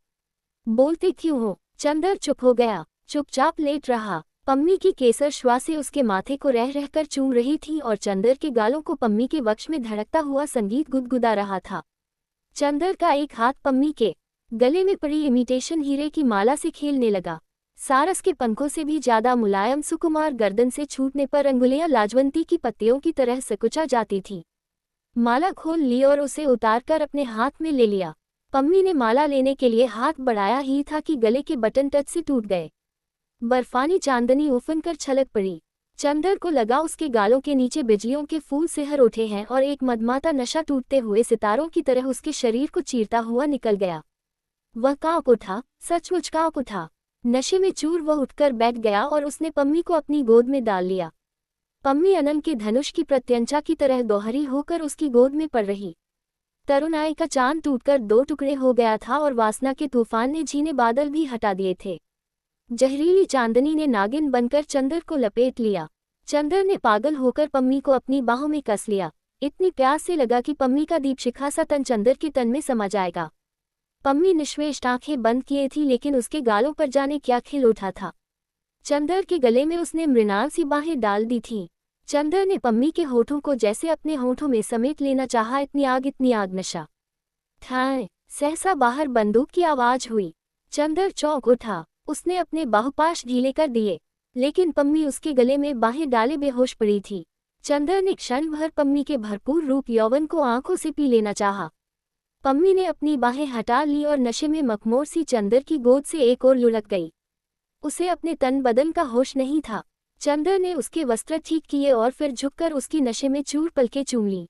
A: बोलते क्यों हो? चंदर चुप हो गया, चुपचाप लेट रहा। पम्मी की केसर श्वासें उसके माथे को रह रहकर चूम रही थीं और चंदर के गालों को पम्मी के वक्ष में धड़कता हुआ संगीत गुदगुदा रहा था। चंदर का एक हाथ पम्मी के गले में पड़ी इमिटेशन हीरे की माला से खेलने लगा। सारस के पंखों से भी ज्यादा मुलायम सुकुमार गर्दन से छूटने पर अंगुलियां लाजवंती की पत्तियों की तरह सकुचा जाती थीं। माला खोल ली और उसे उतारकर अपने हाथ में ले लिया। पम्मी ने माला लेने के लिए हाथ बढ़ाया ही था कि गले के बटन टच से टूट गए। बर्फानी चांदनी उफन कर छलक पड़ी। चंदर को लगा उसके गालों के नीचे बिजलियों के फूल सिहर उठे हैं और एक मदमाता नशा टूटते हुए सितारों की तरह उसके शरीर को चीरता हुआ निकल गया। वह कांप उठा, सचमुच कांप उठा। नशे में चूर वह उठकर बैठ गया और उसने पम्मी को अपनी गोद में डाल लिया। पम्मी अनंत के धनुष की प्रत्यंचा की तरह दोहरी होकर उसकी गोद में पड़ रही। तरुणाई का चांद टूटकर 2 टुकड़े हो गया था और वासना के तूफान ने झीने बादल भी हटा दिए थे। जहरीली चांदनी ने नागिन बनकर चंदर को लपेट लिया। चंदर ने पागल होकर पम्मी को अपनी बाहों में कस लिया। इतनी प्यास से लगा कि पम्मी का दीपशिखा सा तन चंदर के तन में समा जाएगा। पम्मी निश्वेष आंखें बंद किए थी लेकिन उसके गालों पर जाने क्या खिल उठा था। चंदर के गले में उसने मृणाल सी बाहें डाल दी थीं। चंदर ने पम्मी के होठों को जैसे अपने होठों में समेट लेना चाहा। इतनी आग नशा। ठाए सहसा बाहर बंदूक की आवाज हुई। चंदर चौंक उठा। उसने अपने बाहुपाश ढीले कर दिए, लेकिन पम्मी उसके गले में बाहें डाले बेहोश पड़ी थी। चंदर ने क्षण भर पम्मी के भरपूर रूप यौवन को आंखों से पी लेना चाहा। पम्मी ने अपनी बाहें हटा ली और नशे में मखमोर सी चंदर की गोद से एक और लुढ़क गई। उसे अपने तन बदन का होश नहीं था। चंदर ने उसके वस्त्र ठीक किए और फिर झुककर उसकी नशे में चूर पलकें चूम ली।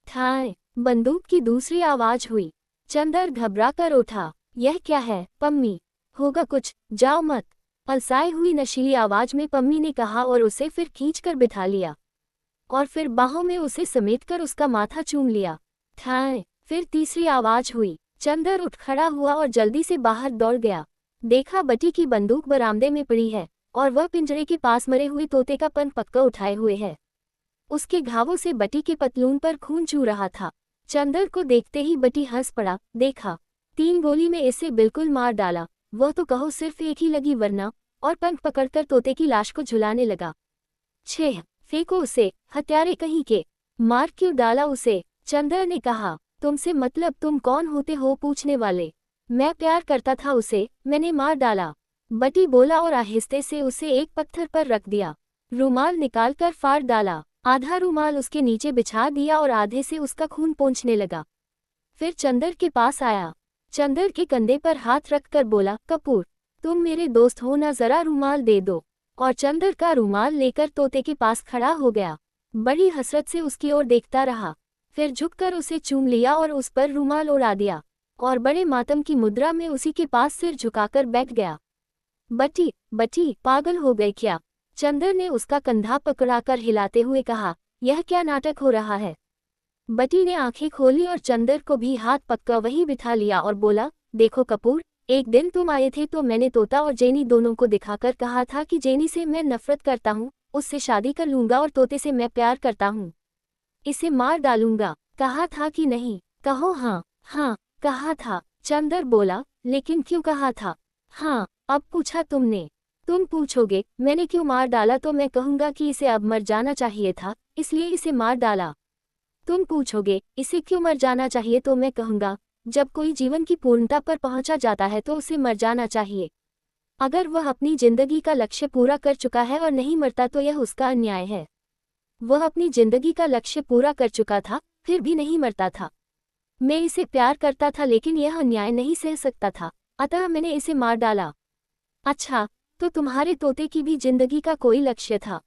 A: ठाय, बंदूक की दूसरी आवाज हुई। चंदर घबरा कर उठा। यह क्या है पम्मी? होगा कुछ, जाओ मत, अलसाई हुई नशीली आवाज में पम्मी ने कहा और उसे फिर खींचकर बिठा लिया और फिर बाहों में उसे समेटकर उसका माथा चूम लिया। ठाय, फिर तीसरी आवाज हुई। चंदर उठ खड़ा हुआ और जल्दी से बाहर दौड़ गया। देखा बटी की बंदूक बरामदे में पड़ी है और वह पिंजरे के पास मरे हुए तोते का पन पक्का उठाए हुए है। उसके घावों से बटी के पतलून पर खून चू रहा था। चंदर को देखते ही बटी हंस पड़ा। देखा, 3 गोली में इसे बिल्कुल मार डाला। वह तो कहो सिर्फ एक ही लगी वरना, और पंख पकड़कर तोते की लाश को झुलाने लगा। 6, फेंको उसे, हत्यारे कहीं के, मार क्यों डाला उसे? चंदर ने कहा। तुमसे मतलब तुम कौन होते हो पूछने वाले? मैं प्यार करता था उसे, मैंने मार डाला, बटी बोला और आहिस्ते से उसे एक पत्थर पर रख दिया। रूमाल निकालकर फाड़ डाला। आधा रूमाल उसके नीचे बिछा दिया और आधे से उसका खून पोंछने लगा। फिर चंदर के पास आया। चंदर के कंधे पर हाथ रखकर बोला, कपूर, तुम मेरे दोस्त हो ना, जरा रूमाल दे दो। और चंदर का रूमाल लेकर तोते के पास खड़ा हो गया। बड़ी हसरत से उसकी ओर देखता रहा, फिर झुककर उसे चूम लिया और उस पर रूमाल उड़ा दिया और बड़े मातम की मुद्रा में उसी के पास सिर झुकाकर बैठ गया। बटी, बटी, पागल हो गए क्या? चंदर ने उसका कंधा पकड़ाकर हिलाते हुए कहा। यह क्या नाटक हो रहा है? बटी ने आंखें खोली और चंदर को भी हाथ पक्का वहीं बिठा लिया और बोला, देखो कपूर, एक दिन तुम आए थे तो मैंने तोता और जेनी दोनों को दिखाकर कहा था कि जेनी से मैं नफरत करता हूँ, उससे शादी कर लूंगा और तोते से मैं प्यार करता हूँ, इसे मार डालूंगा। कहा था कि नहीं? कहो हाँ। हाँ, कहा था। चंदर बोला, लेकिन क्यों कहा था? हाँ, अब पूछा तुमने। तुम पूछोगे मैंने क्यों मार डाला तो मैं कहूँगा कि इसे अब मर जाना चाहिए था, इसलिए इसे मार डाला। तुम पूछोगे इसे क्यों मर जाना चाहिए तो मैं कहूँगा, जब कोई जीवन की पूर्णता पर पहुंचा जाता है तो उसे मर जाना चाहिए। अगर वह अपनी जिंदगी का लक्ष्य पूरा कर चुका है और नहीं मरता तो यह उसका अन्याय है। वह अपनी जिंदगी का लक्ष्य पूरा कर चुका था, फिर भी नहीं मरता था। मैं इसे प्यार करता था लेकिन यह अन्याय नहीं सह सकता था, अतः मैंने इसे मार डाला। अच्छा, तो तुम्हारे तोते की भी जिंदगी का कोई लक्ष्य था?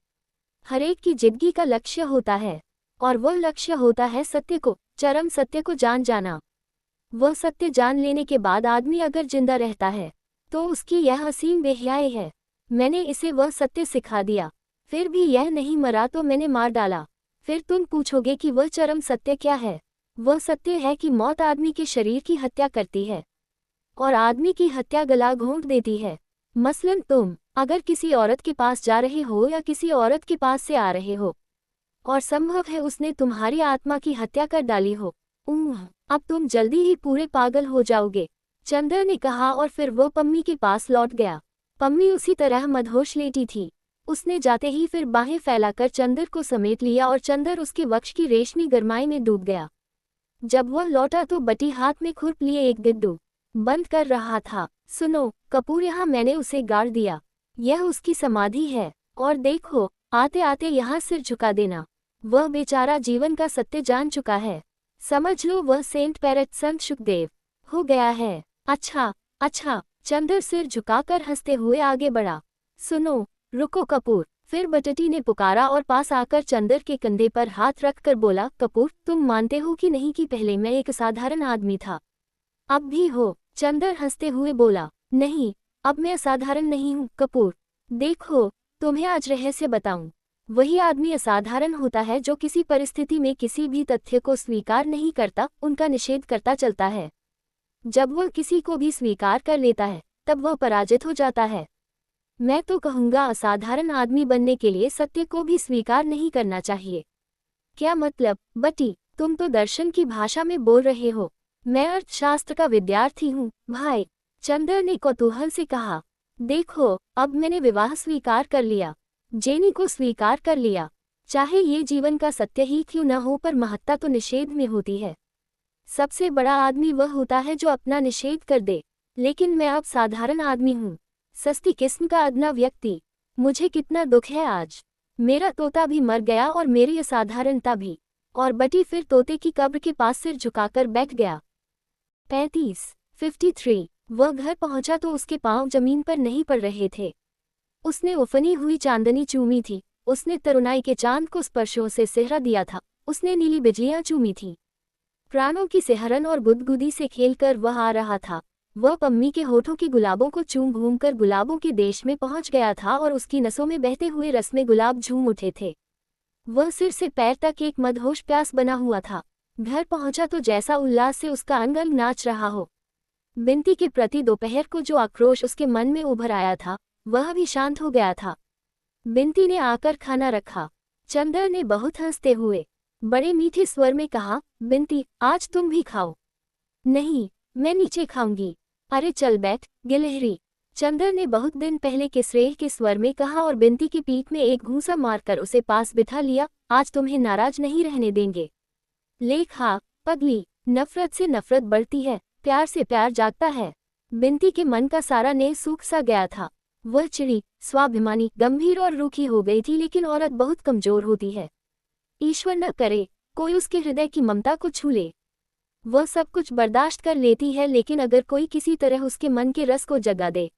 A: हरेक की जिंदगी का लक्ष्य होता है, और वह लक्ष्य होता है सत्य को, चरम सत्य को जान जाना। वह सत्य जान लेने के बाद आदमी अगर जिंदा रहता है तो उसकी यह असीम बेहयाई है। मैंने इसे वह सत्य सिखा दिया, फिर भी यह नहीं मरा तो मैंने मार डाला। फिर तुम पूछोगे कि वह चरम सत्य क्या है? वह सत्य है कि मौत आदमी के शरीर की हत्या करती है और आदमी की हत्या गला घोंट देती है। मसलन तुम अगर किसी औरत के पास जा रहे हो या किसी औरत के पास से आ रहे हो और संभव है उसने तुम्हारी आत्मा की हत्या कर डाली हो, अब तुम जल्दी ही पूरे पागल हो जाओगे। चंदर ने कहा और फिर वो पम्मी के पास लौट गया। पम्मी उसी तरह मदहोश लेटी थी। उसने जाते ही फिर बाहें फैलाकर चंदर को समेट लिया और चंदर उसके वक्ष की रेशमी गरमाई में डूब गया। जब वह लौटा तो बटी हाथ में खुरप लिए एक गिद्दू बंद कर रहा था। सुनो कपूर, यहाँ मैंने उसे गाड़ दिया, यह उसकी समाधि है, और देखो आते आते यहाँ सिर झुका देना। वह बेचारा जीवन का सत्य जान चुका है, समझ लो वह सेंट पैरेट संत सुखदेव हो गया है। अच्छा अच्छा, चंदर सिर झुकाकर हंसते हुए आगे बढ़ा। सुनो, रुको कपूर, फिर बटटी ने पुकारा और पास आकर चंदर के कंधे पर हाथ रखकर बोला, कपूर, तुम मानते हो कि नहीं कि पहले मैं एक साधारण आदमी था? अब भी हो? चंदर हंसते हुए बोला, नहीं, अब मैं असाधारण नहीं हूँ कपूर। देखो, तुम्हें आज रहस्य बताऊं। वही आदमी असाधारण होता है जो किसी परिस्थिति में किसी भी तथ्य को स्वीकार नहीं करता, उनका निषेध करता चलता है। जब वह किसी को भी स्वीकार कर लेता है तब वह पराजित हो जाता है। मैं तो कहूँगा असाधारण आदमी बनने के लिए सत्य को भी स्वीकार नहीं करना चाहिए। क्या मतलब? बटी, तुम तो दर्शन की भाषा में बोल रहे हो, मैं अर्थशास्त्र का विद्यार्थी हूँ भाई। चंदर ने कौतूहल से कहा। देखो, अब मैंने विवाह स्वीकार कर लिया, जेनी को स्वीकार कर लिया। चाहे ये जीवन का सत्य ही क्यों न हो, पर महत्ता तो निषेध में होती है। सबसे बड़ा आदमी वह होता है जो अपना निषेध कर दे। लेकिन मैं अब साधारण आदमी हूँ, सस्ती किस्म का अदना व्यक्ति। मुझे कितना दुख है आज। मेरा तोता भी मर गया और मेरी असाधारणता भी। और बटी फिर तोते की कब्र के पास सिर झुकाकर बैठ गया। 53 वह घर पहुंचा तो उसके पांव जमीन पर नहीं पड़ रहे थे। उसने उफनी हुई चांदनी चूमी थी, उसने तरुणाई के चांद को स्पर्शों से सेहरा दिया था, उसने नीली बिजलियां चूमी थीं। प्राणों की सिहरन और गुदगुदी से खेलकर वह आ रहा था। वह पम्मी के होठों की गुलाबों को चूम घूम कर गुलाबों के देश में पहुंच गया था और उसकी नसों में बहते हुए रस में गुलाब झूम उठे थे। वह सिर से पैर तक एक मदहोश प्यास बना हुआ था। घर पहुंचा तो जैसा उल्लास से उसका अंग अंग नाच रहा हो। बिंती के प्रति दोपहर को जो आक्रोश उसके मन में उभर आया था, वह भी शांत हो गया था। बिंती ने आकर खाना रखा। चंदर ने बहुत हंसते हुए बड़े मीठे स्वर में कहा, बिंती, आज तुम भी खाओ। नहीं, मैं नीचे खाऊंगी। अरे चल बैठ, गिलहरी। चंदर ने बहुत दिन पहले के स्नेह के स्वर में कहा और बिंती की पीठ में एक घूंसा मारकर उसे पास बिठा लिया। आज तुम्हें नाराज नहीं रहने देंगे। ले खा, पगली। नफरत से नफरत बढ़ती है, प्यार से प्यार जागता है। बिंती के मन का सारा नेह सूख सा गया था। वह चिड़ी, स्वाभिमानी, गंभीर और रूखी हो गई थी, लेकिन औरत बहुत कमजोर होती है। ईश्वर न करे कोई उसके हृदय की ममता को छू ले। वह सब कुछ बर्दाश्त कर लेती है, लेकिन अगर कोई किसी तरह उसके मन के रस को जगा दे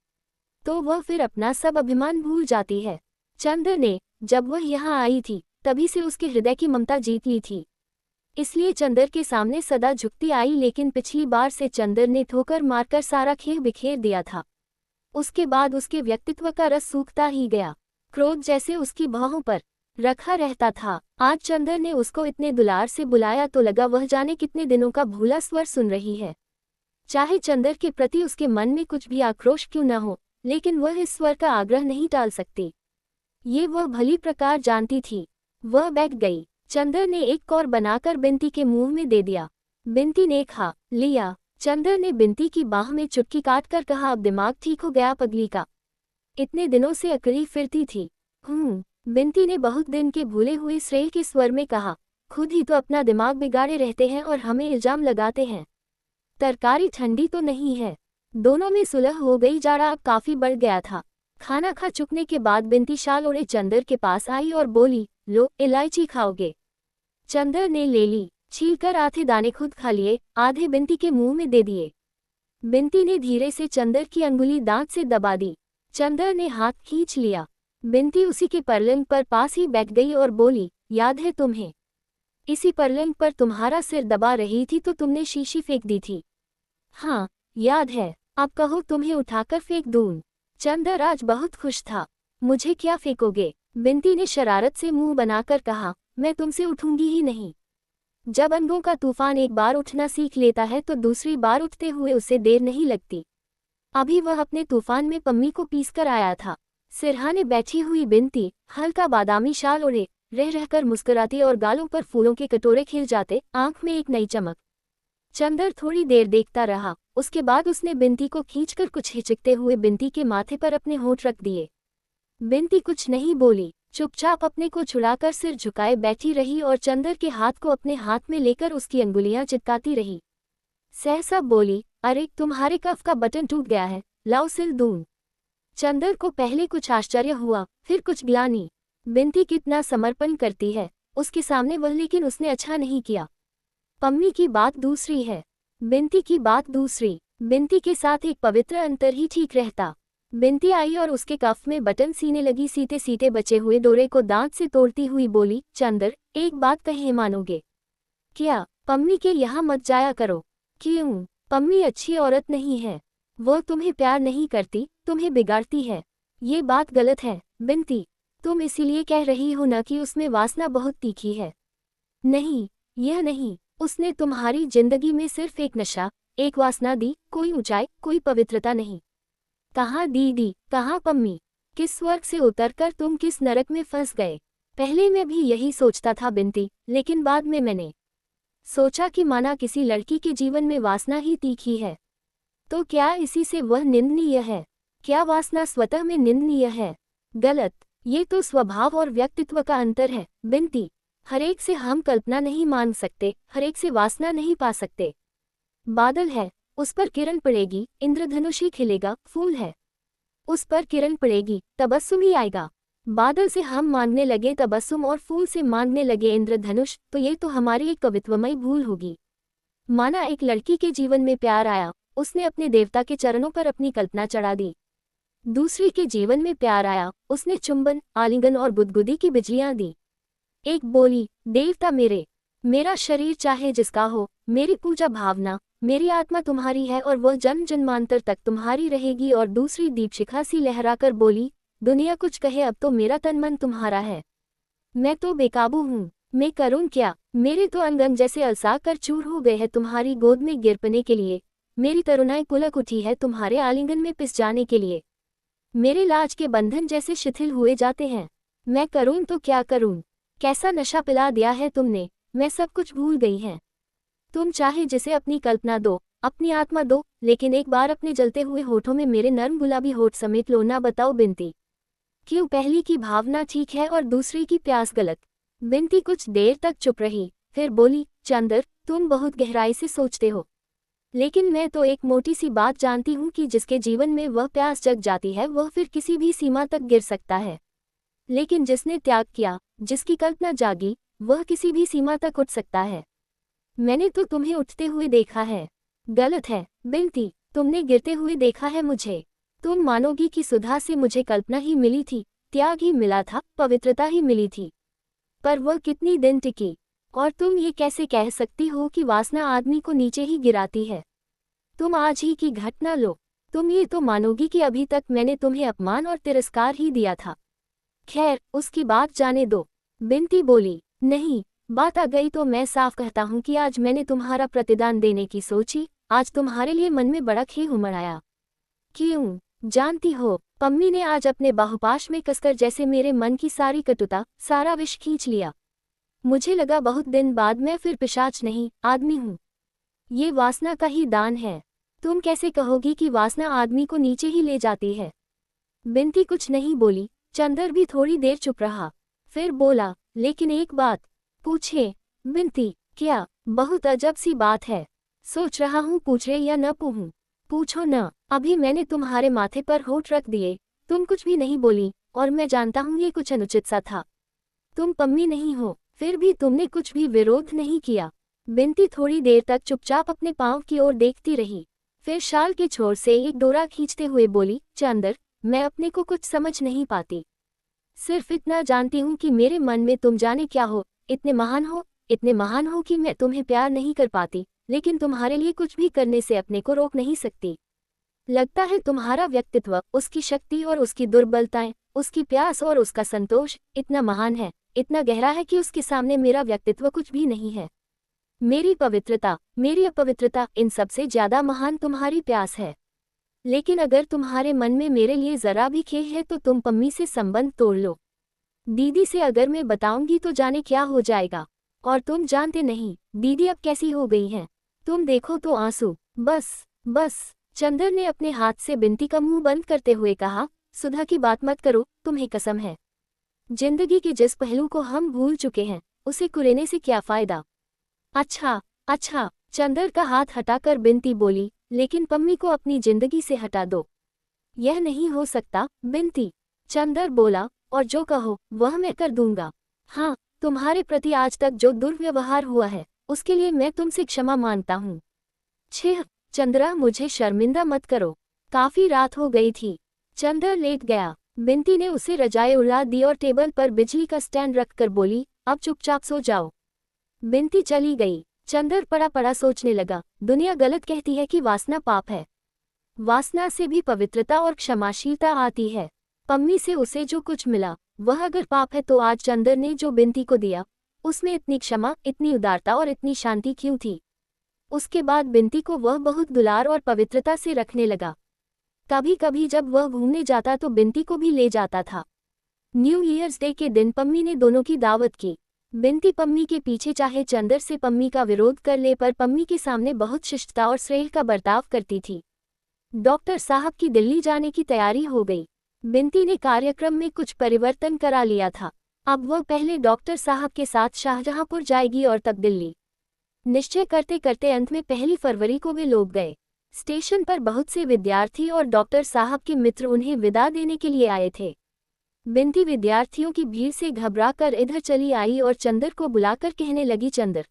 A: तो वह फिर अपना सब अभिमान भूल जाती है। चंदर ने, जब वह यहाँ आई थी, तभी से उसके हृदय की ममता जीत ली थी। इसलिए चंदर के सामने सदा झुकती आई, लेकिन पिछली बार से चंदर ने ठोकर मारकर सारा खेल बिखेर दिया था। उसके बाद उसके व्यक्तित्व का रस सूखता ही गया। क्रोध जैसे उसकी बाहों पर रखा रहता था। आज चंदर ने उसको इतने दुलार से बुलाया तो लगा वह जाने कितने दिनों का भूला स्वर सुन रही है। चाहे चंदर के प्रति उसके मन में कुछ भी आक्रोश क्यों न हो, लेकिन वह इस स्वर का आग्रह नहीं टाल सकती। ये वह भली प्रकार जानती थी। वह बैठ गई। चंदर ने एक कौर बनाकर बिंती के मुंह में दे दिया। बिंती ने खा लिया। चंदर ने बिंती की बाह में चुटकी काटकर कहा, अब दिमाग ठीक हो गया पगली का? इतने दिनों से अकड़ी फिरती थी। बिंती ने बहुत दिन के भूले हुए स्नेह के स्वर में कहा, खुद ही तो अपना दिमाग बिगाड़े रहते हैं और हमें इल्जाम लगाते हैं। तरकारी ठंडी तो नहीं है। दोनों में सुलह हो गई। जाड़ा अब काफी बढ़ गया था। खाना खा चुकने के बाद बिंती शाल ओढ़े चंदर के पास आई और बोली, लो, इलायची खाओगे? चंदर ने ले ली। छीलकर आधे दाने खुद खा लिए, आधे बिंती के मुंह में दे दिए। बिंती ने धीरे से चंदर की अंगुली दांत से दबा दी। चंदर ने हाथ खींच लिया। बिंती उसी के परलंग पर पास ही बैठ गई और बोली, याद है तुम्हें? इसी परलंग पर तुम्हारा सिर दबा रही थी तो तुमने शीशी फेंक दी थी। हाँ, याद है। अब कहो तुम्हें उठाकर फेंक दूं? चंदर आज बहुत खुश था। मुझे क्या फेंकोगे? बिंती ने शरारत से मुंह बनाकर कहा, मैं तुमसे उठूंगी ही नहीं। जब अंगों का तूफान एक बार उठना सीख लेता है तो दूसरी बार उठते हुए उसे देर नहीं लगती। अभी वह अपने तूफान में पम्मी को पीसकर आया था। सिरहाने बैठी हुई बिंती, हल्का बादामी शाल ओढ़े, रह रहकर मुस्कुराती और गालों पर फूलों के कटोरे खिल जाते, आंख में एक नई चमक। चंदर थोड़ी देर देखता रहा। उसके बाद उसने बिंती को खींचकर कुछ हिचकते हुए बिंती के माथे पर अपने होंठ रख दिए। बिंती कुछ नहीं बोली, चुपचाप अपने को छुड़ाकर सिर झुकाए बैठी रही और चंदर के हाथ को अपने हाथ में लेकर उसकी अंगुलियां चिपकाती रही। सहसा बोली, अरे तुम्हारे कफ का बटन टूट गया है, लाओ सिल दूं। चंदर को पहले कुछ आश्चर्य हुआ, फिर कुछ ग्लानि। बिंती कितना समर्पण करती है उसके सामने वह, लेकिन उसने अच्छा नहीं किया। पम्मी की बात दूसरी है, बिंती की बात दूसरी। बिंती के साथ एक पवित्र अंतर ही ठीक रहता। बिंती आई और उसके कफ में बटन सीने लगी। सीते सीते बचे हुए डोरे को दांत से तोड़ती हुई बोली, चंदर, एक बात कहे मानोगे? क्या? पम्मी के यहाँ मत जाया करो। क्यों? पम्मी अच्छी औरत नहीं है। वो तुम्हें प्यार नहीं करती, तुम्हें बिगाड़ती है। ये बात गलत है बिंती। तुम इसीलिए कह रही हो ना कि उसमें वासना बहुत तीखी है। नहीं, यह नहीं। उसने तुम्हारी जिंदगी में सिर्फ एक नशा, एक वासना दी, कोई ऊंचाई, कोई पवित्रता नहीं। कहाँ दीदी, कहाँ पम्मी? किस स्वर्ग से उतरकर तुम किस नरक में फंस गए? पहले मैं भी यही सोचता था बिंती, लेकिन बाद में मैंने सोचा कि माना किसी लड़की के जीवन में वासना ही तीखी है, तो क्या इसी से वह निंदनीय है? क्या वासना स्वतः में निंदनीय है? गलत। ये तो स्वभाव और व्यक्तित्व का अंतर है बिंती। हरेक से हम कल्पना नहीं मान सकते, हरेक से वासना नहीं पा सकते। बादल है, उस पर किरण पड़ेगी, इंद्रधनुष ही खिलेगा। फूल है, उस पर किरण पड़ेगी, तबस्सुम ही आएगा। बादल से हम मांगने लगे तबस्सुम और फूल से मांगने लगे इंद्रधनुष, तो ये तो हमारी एक कवित्वमयी भूल होगी। माना एक लड़की के जीवन में प्यार आया, उसने अपने देवता के चरणों पर अपनी कल्पना चढ़ा दी। दूसरी के जीवन में प्यार आया, उसने चुंबन, आलिंगन और गुदगुदी की बिजलियां दी। एक बोली, देवता मेरा शरीर चाहे जिसका हो, मेरी पूजा भावना, मेरी आत्मा तुम्हारी है और वह जन्म जन्मांतर तक तुम्हारी रहेगी। और दूसरी दीपशिखा सी लहराकर बोली, दुनिया कुछ कहे अब तो मेरा तन मन तुम्हारा है। मैं तो बेकाबू हूँ, मैं करूँ क्या? मेरे तो अंग अंग जैसे अलसा कर चूर हो गए हैं तुम्हारी गोद में गिरपने के लिए। मेरी तरुणाई पुलक उठी है तुम्हारे आलिंगन में पिस जाने के लिए। मेरे लाज के बंधन जैसे शिथिल हुए जाते हैं। मैं करूँ तो क्या करूँ? कैसा नशा पिला दिया है तुमने, मैं सब कुछ भूल गई हैं। तुम चाहे जिसे अपनी कल्पना दो, अपनी आत्मा दो, लेकिन एक बार अपने जलते हुए होठों में मेरे नर्म गुलाबी होठ समेट लो ना। बताओ बिनती, क्यों पहली की भावना ठीक है और दूसरी की प्यास गलत? बिनती कुछ देर तक चुप रही, फिर बोली, चंदर तुम बहुत गहराई से सोचते हो, लेकिन मैं तो एक मोटी सी बात जानती हूँ कि जिसके जीवन में वह प्यास जग जाती है वह फिर किसी भी सीमा तक गिर सकता है, लेकिन जिसने त्याग किया, जिसकी कल्पना जागी, वह किसी भी सीमा तक उठ सकता है। मैंने तो तुम्हें उठते हुए देखा है। गलत है बिनती, तुमने गिरते हुए देखा है मुझे। तुम मानोगी कि सुधा से मुझे कल्पना ही मिली थी, त्याग ही मिला था, पवित्रता ही मिली थी, पर वह कितनी दिन टिकी? और तुम ये कैसे कह सकती हो कि वासना आदमी को नीचे ही गिराती है? तुम आज ही की घटना लो, तुम ये तो मानोगी कि अभी तक मैंने तुम्हें अपमान और तिरस्कार ही दिया था। खैर, उसकी बात जाने दो। बिनती बोली, नहीं, बात आ गई तो मैं साफ कहता हूँ कि आज मैंने तुम्हारा प्रतिदान देने की सोची। आज तुम्हारे लिए मन में बड़ा खेद उमड़ आया। क्यों? जानती हो, पम्मी ने आज अपने बाहुपाश में कसकर जैसे मेरे मन की सारी कटुता, सारा विष खींच लिया। मुझे लगा बहुत दिन बाद मैं फिर पिशाच नहीं, आदमी हूँ। ये वासना का ही दान है। तुम कैसे कहोगी कि वासना आदमी को नीचे ही ले जाती है? बिनती कुछ नहीं बोली। चंदर भी थोड़ी देर चुप रहा, फिर बोला, लेकिन एक बात। पूछे? बिनती, क्या? बहुत अजब सी बात है, सोच रहा हूँ पूछे या न पूछूं। पूछो न। अभी मैंने तुम्हारे माथे पर होठ रख दिए, तुम कुछ भी नहीं बोली, और मैं जानता हूँ ये कुछ अनुचित सा था। तुम पम्मी नहीं हो, फिर भी तुमने कुछ भी विरोध नहीं किया। बिनती थोड़ी देर तक चुपचाप अपने पांव की ओर देखती रही, फिर शाल के छोर से एक डोरा खींचते हुए बोली, चंदर, मैं अपने को कुछ समझ नहीं पाती। सिर्फ इतना जानती हूँ कि मेरे मन में तुम जाने क्या हो, इतने महान हो कि मैं तुम्हें प्यार नहीं कर पाती, लेकिन तुम्हारे लिए कुछ भी करने से अपने को रोक नहीं सकती। लगता है तुम्हारा व्यक्तित्व, उसकी शक्ति और उसकी दुर्बलताएं, उसकी प्यास और उसका संतोष इतना महान है, इतना गहरा है कि उसके सामने मेरा व्यक्तित्व कुछ भी नहीं है। मेरी पवित्रता, मेरी अपवित्रता, इन सबसे ज्यादा महान तुम्हारी प्यास है। लेकिन अगर तुम्हारे मन में मेरे लिए जरा भी खेद है तो तुम पम्मी से संबंध तोड़ लो। दीदी से अगर मैं बताऊंगी तो जाने क्या हो जाएगा। और तुम जानते नहीं, दीदी अब कैसी हो गई हैं। तुम देखो तो आंसू। बस। चंदर ने अपने हाथ से बिनती का मुंह बंद करते हुए कहा, सुधा की बात मत करो, तुम्हें कसम है। जिंदगी के जिस पहलू को हम भूल चुके हैं, उसे कुरेने से क्या फायदा। अच्छा। चंदर का हाथ हटाकर बिनती बोली, लेकिन पम्मी को अपनी जिंदगी से हटा दो। यह नहीं हो सकता बिनती। चंदर बोला, और जो कहो वह मैं कर दूंगा। हाँ, तुम्हारे प्रति आज तक जो दुर्व्यवहार हुआ है, उसके लिए मैं तुमसे क्षमा मांगता हूँ। छह, चंद्रा मुझे शर्मिंदा मत करो, काफी रात हो गई थी। चंदर लेट गया। बिनती ने उसे रजाई उड़ा दी और टेबल पर बिजली का स्टैंड रखकर बोली, अब चुपचाप सो जाओ। बिनती चली गई। चंदर पड़ा सोचने लगा, दुनिया गलत कहती है कि वासना पाप है। वासना से भी पवित्रता और क्षमाशीलता आती है। पम्मी से उसे जो कुछ मिला, वह अगर पाप है तो आज चंदर ने जो बिनती को दिया, उसमें इतनी क्षमा, इतनी उदारता और इतनी शांति क्यों थी? उसके बाद बिनती को वह बहुत दुलार और पवित्रता से रखने लगा। कभी कभी जब वह घूमने जाता तो बिनती को भी ले जाता था। न्यू ईयर्स डे के दिन पम्मी ने दोनों की दावत की। बिनती पम्मी के पीछे चाहे चंदर से पम्मी का विरोध कर ले, पर पम्मी के सामने बहुत शिष्टता और स्नेह का बर्ताव करती थी। डॉक्टर साहब की दिल्ली जाने की तैयारी हो गई। बिनती ने कार्यक्रम में कुछ परिवर्तन करा लिया था। अब वह पहले डॉक्टर साहब के साथ शाहजहांपुर जाएगी और तब दिल्ली। निश्चय करते करते अंत में 1 फरवरी को वे लोग गए। स्टेशन पर बहुत से विद्यार्थी और डॉक्टर साहब के मित्र उन्हें विदा देने के लिए आए थे। बिनती विद्यार्थियों की भीड़ से घबराकर इधर चली आई और चंदर को बुलाकर कहने लगी, चंदर,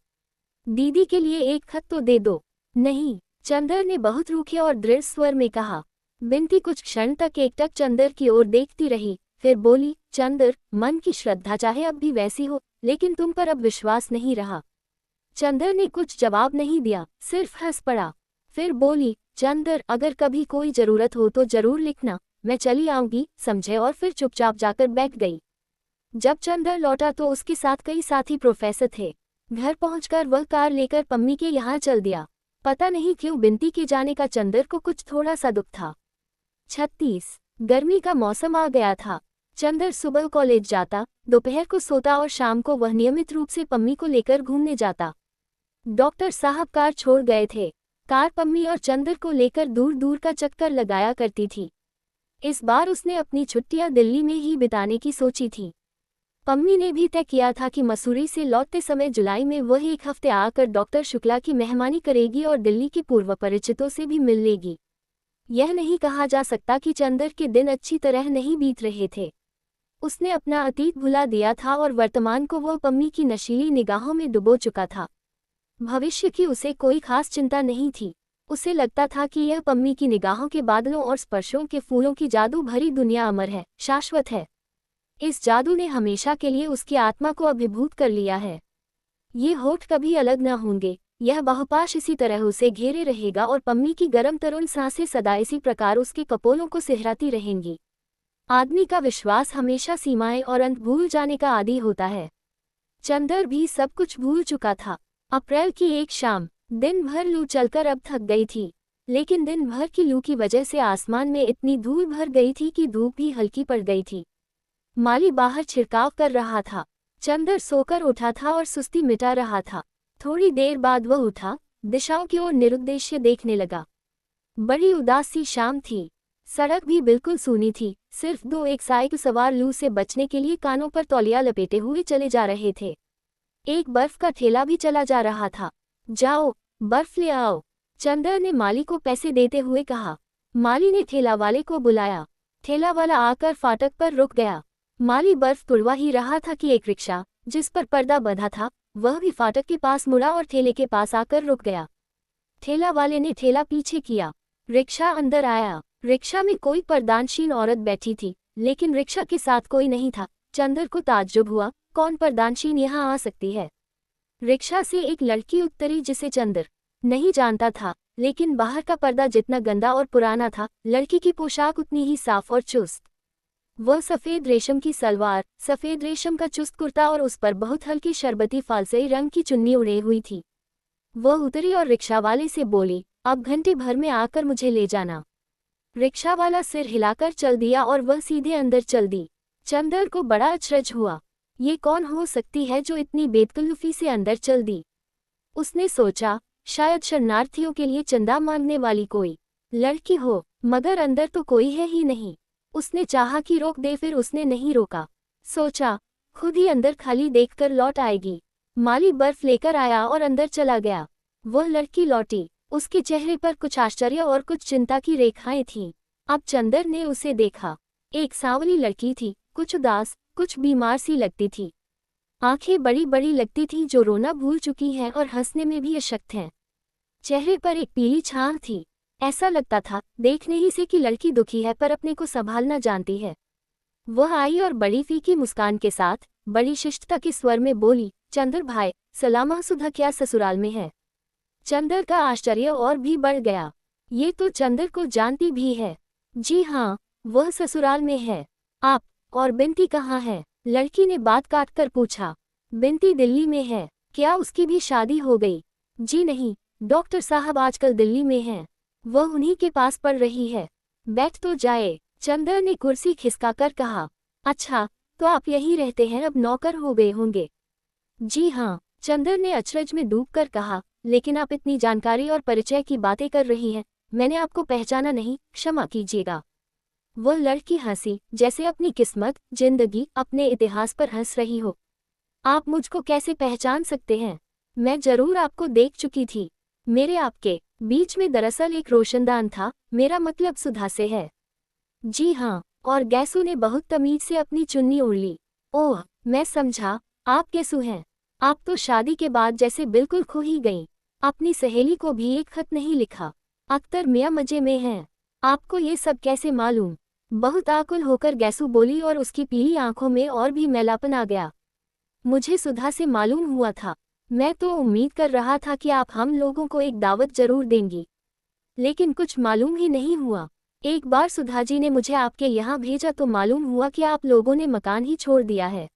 A: दीदी के लिए एक खत तो दे दो। नहीं, चंदर ने बहुत रूखे और दृढ़ स्वर में कहा। बिंती कुछ क्षण तक एकटक चंदर की ओर देखती रही, फिर बोली, चंदर, मन की श्रद्धा चाहे अब भी वैसी हो, लेकिन तुम पर अब विश्वास नहीं रहा। चंदर ने कुछ जवाब नहीं दिया, सिर्फ हंस पड़ा। फिर बोली, चंदर, अगर कभी कोई जरूरत हो तो जरूर लिखना, मैं चली आऊंगी, समझे। और फिर चुपचाप जाकर बैठ गई। जब चंदर लौटा तो उसके साथ कई साथी प्रोफेसर थे। घर पहुंचकर वह कार लेकर पम्मी के यहाँ चल दिया। पता नहीं क्यों बिंती के जाने का चंदर को कुछ थोड़ा सा दुख था। 36 गर्मी का मौसम आ गया था। चंदर सुबह कॉलेज जाता, दोपहर को सोता और शाम को वह नियमित रूप से पम्मी को लेकर घूमने जाता। डॉक्टर साहब कार छोड़ गए थे। कार पम्मी और चंदर को लेकर दूर दूर का चक्कर लगाया करती थी। इस बार उसने अपनी छुट्टियां दिल्ली में ही बिताने की सोची थी। पम्मी ने भी तय किया था कि मसूरी से लौटते समय जुलाई में वह एक हफ्ते आकर डॉक्टर शुक्ला की मेहमानी करेगी और दिल्ली के पूर्व परिचितों से भी मिल लेगी। यह नहीं कहा जा सकता कि चंदर के दिन अच्छी तरह नहीं बीत रहे थे। उसने अपना अतीत भुला दिया था और वर्तमान को वह पम्मी की नशीली निगाहों में डुबो चुका था। भविष्य की उसे कोई खास चिंता नहीं थी। उसे लगता था कि यह पम्मी की निगाहों के बादलों और स्पर्शों के फूलों की जादू भरी दुनिया अमर है, शाश्वत है। इस जादू ने हमेशा के लिए उसकी आत्मा को अभिभूत कर लिया है। ये होठ कभी अलग न होंगे, यह बहुपाश इसी तरह उसे घेरे रहेगा और पम्मी की गर्म तरुण सांसें सदा इसी प्रकार उसके कपोलों को सिहराती रहेंगी। आदमी का विश्वास हमेशा सीमाएं और अंत भूल जाने का आदी होता है। चंदर भी सब कुछ भूल चुका था। अप्रैल की एक शाम, दिन भर लू चलकर अब थक गई थी, लेकिन दिन भर की लू की वजह से आसमान में इतनी धूल भर गई थी कि धूप भी हल्की पड़ गई थी। माली बाहर छिड़काव कर रहा था। चंदर सोकर उठा था और सुस्ती मिटा रहा था। थोड़ी देर बाद वह उठा, दिशाओं की ओर निरुद्देश्य देखने लगा। बड़ी उदास सी शाम थी। सड़क भी बिल्कुल सूनी थी। सिर्फ दो एक साइकिल सवार लू से बचने के लिए कानों पर तौलिया लपेटे हुए चले जा रहे थे। एक बर्फ का ठेला भी चला जा रहा था। जाओ, बर्फ ले आओ, चंदर ने माली को पैसे देते हुए कहा। माली ने ठेला वाले को बुलाया। ठेला वाला आकर फाटक पर रुक गया। माली बर्फ तुड़वा ही रहा था कि एक रिक्शा, जिस पर पर्दा बंधा था, वह भी फाटक के पास मुड़ा और ठेले के पास आकर रुक गया। ठेला वाले ने ठेला पीछे किया। रिक्शा अंदर आया। रिक्शा में कोई पर्दानशीन औरत बैठी थी, लेकिन रिक्शा के साथ कोई नहीं था। चंदर को ताज्जुब हुआ, कौन पर्दानशीन यहाँ आ सकती है। रिक्शा से एक लड़की उतरी जिसे चंदर नहीं जानता था, लेकिन बाहर का पर्दा जितना गंदा और पुराना था, लड़की की पोशाक उतनी ही साफ और चुस्त। वह सफ़ेद रेशम की सलवार, सफ़ेद रेशम का चुस्त कुर्ता और उस पर बहुत हल्की शरबती फालसई रंग की चुन्नी उड़े हुई थी। वह उतरी और रिक्शा वाले से बोली, अब घंटे भर में आकर मुझे ले जाना। रिक्शा वाला सिर हिलाकर चल दिया और वह सीधे अंदर चल दी। चंदर को बड़ा अचरज हुआ। ये कौन हो सकती है जो इतनी बेतकल्लुफी से अंदर चल दी। उसने सोचा, शायद शरणार्थियों के लिए चंदा मांगने वाली कोई लड़की हो, मगर अंदर तो कोई है ही नहीं। उसने चाहा कि रोक दे, फिर उसने नहीं रोका। सोचा, खुद ही अंदर खाली देखकर लौट आएगी। माली बर्फ लेकर आया और अंदर चला गया। वह लड़की लौटी। उसके चेहरे पर कुछ आश्चर्य और कुछ चिंता की रेखाएं थीं। अब चंदर ने उसे देखा। एक सांवली लड़की थी, कुछ उदास, कुछ बीमार सी लगती थी। आंखें बड़ी बड़ी लगती थीं, जो रोना भूल चुकी हैं और हंसने में भी अशक्त हैं। चेहरे पर एक पीली छांव थी। ऐसा लगता था देखने ही से कि लड़की दुखी है पर अपने को संभालना जानती है। वह आई और बड़ी फीकी मुस्कान के साथ, बड़ी शिष्टता के स्वर में बोली, चंदर भाई, सलामा सुधा क्या ससुराल में है। चंदर का आश्चर्य और भी बढ़ गया। ये तो चंदर को जानती भी है। जी हाँ, वह ससुराल में है। आप और बिंती कहाँ है? लड़की ने बात काट कर पूछा। बिंती दिल्ली में है। क्या उसकी भी शादी हो गई? जी नहीं, डॉक्टर साहब आजकल दिल्ली में हैं। वह उन्हीं के पास पढ़ रही है। बैठ तो जाए, चंदर ने कुर्सी खिसकाकर कहा। अच्छा, तो आप यहीं रहते हैं, अब नौकर हो गए होंगे। जी हाँ, चंदर ने अचरज में डूबकर कहा, लेकिन आप इतनी जानकारी और परिचय की बातें कर रही हैं, मैंने आपको पहचाना नहीं, क्षमा कीजिएगा। वह लड़की हंसी, जैसे अपनी किस्मत, जिंदगी, अपने इतिहास पर हंस रही हो। आप मुझको कैसे पहचान सकते हैं? मैं जरूर आपको देख चुकी थी। मेरे आपके बीच में दरअसल एक रोशनदान था, मेरा मतलब सुधा से है। जी हाँ, और गैसू ने बहुत तमीज से अपनी चुन्नी ओढ़ ली। ओह, मैं समझा, आप गैसू हैं। आप तो शादी के बाद जैसे बिल्कुल खो ही गईं। अपनी सहेली को भी एक खत नहीं लिखा। अख्तर मियां मजे में हैं। आपको ये सब कैसे मालूम? बहुत आकुल होकर गैसू बोली और उसकी पीली आंखों में और भी मैलापन आ गया। मुझे सुधा से मालूम हुआ था। मैं तो उम्मीद कर रहा था कि आप हम लोगों को एक दावत जरूर देंगी, लेकिन कुछ मालूम ही नहीं हुआ। एक बार सुधा जी ने मुझे आपके यहाँ भेजा तो मालूम हुआ कि आप लोगों ने मकान ही छोड़ दिया है।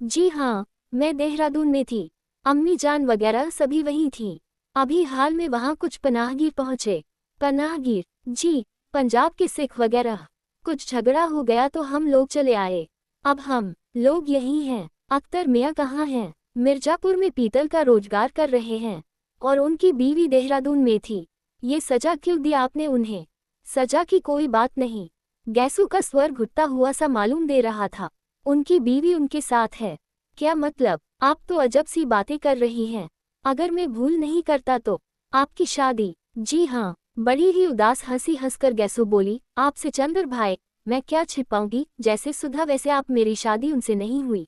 A: जी हाँ, मैं देहरादून में थी। अम्मी जान वगैरह सभी वहीं थीं। अभी हाल में वहाँ कुछ पनाहगीर पहुँचे। पनाहगीर? जी, पंजाब के सिख वगैरह। कुछ झगड़ा हो गया तो हम लोग चले आए। अब हम लोग यहीं हैं। अख्तर मियाँ कहाँ हैं? मिर्जापुर में पीतल का रोजगार कर रहे हैं, और उनकी बीवी देहरादून में थी। ये सजा क्यों दी आपने उन्हें? सजा की कोई बात नहीं। गैसू का स्वर घुटता हुआ सा मालूम दे रहा था। उनकी बीवी उनके साथ है। क्या मतलब? आप तो अजब सी बातें कर रही हैं। अगर मैं भूल नहीं करता तो आपकी शादी? जी हाँ। बड़ी ही उदास हंसी हंसकर गैसू बोली, आपसे चंद्र भाई, मैं क्या छिपाऊंगी, जैसे सुधा वैसे आप, मेरी शादी उनसे नहीं हुई।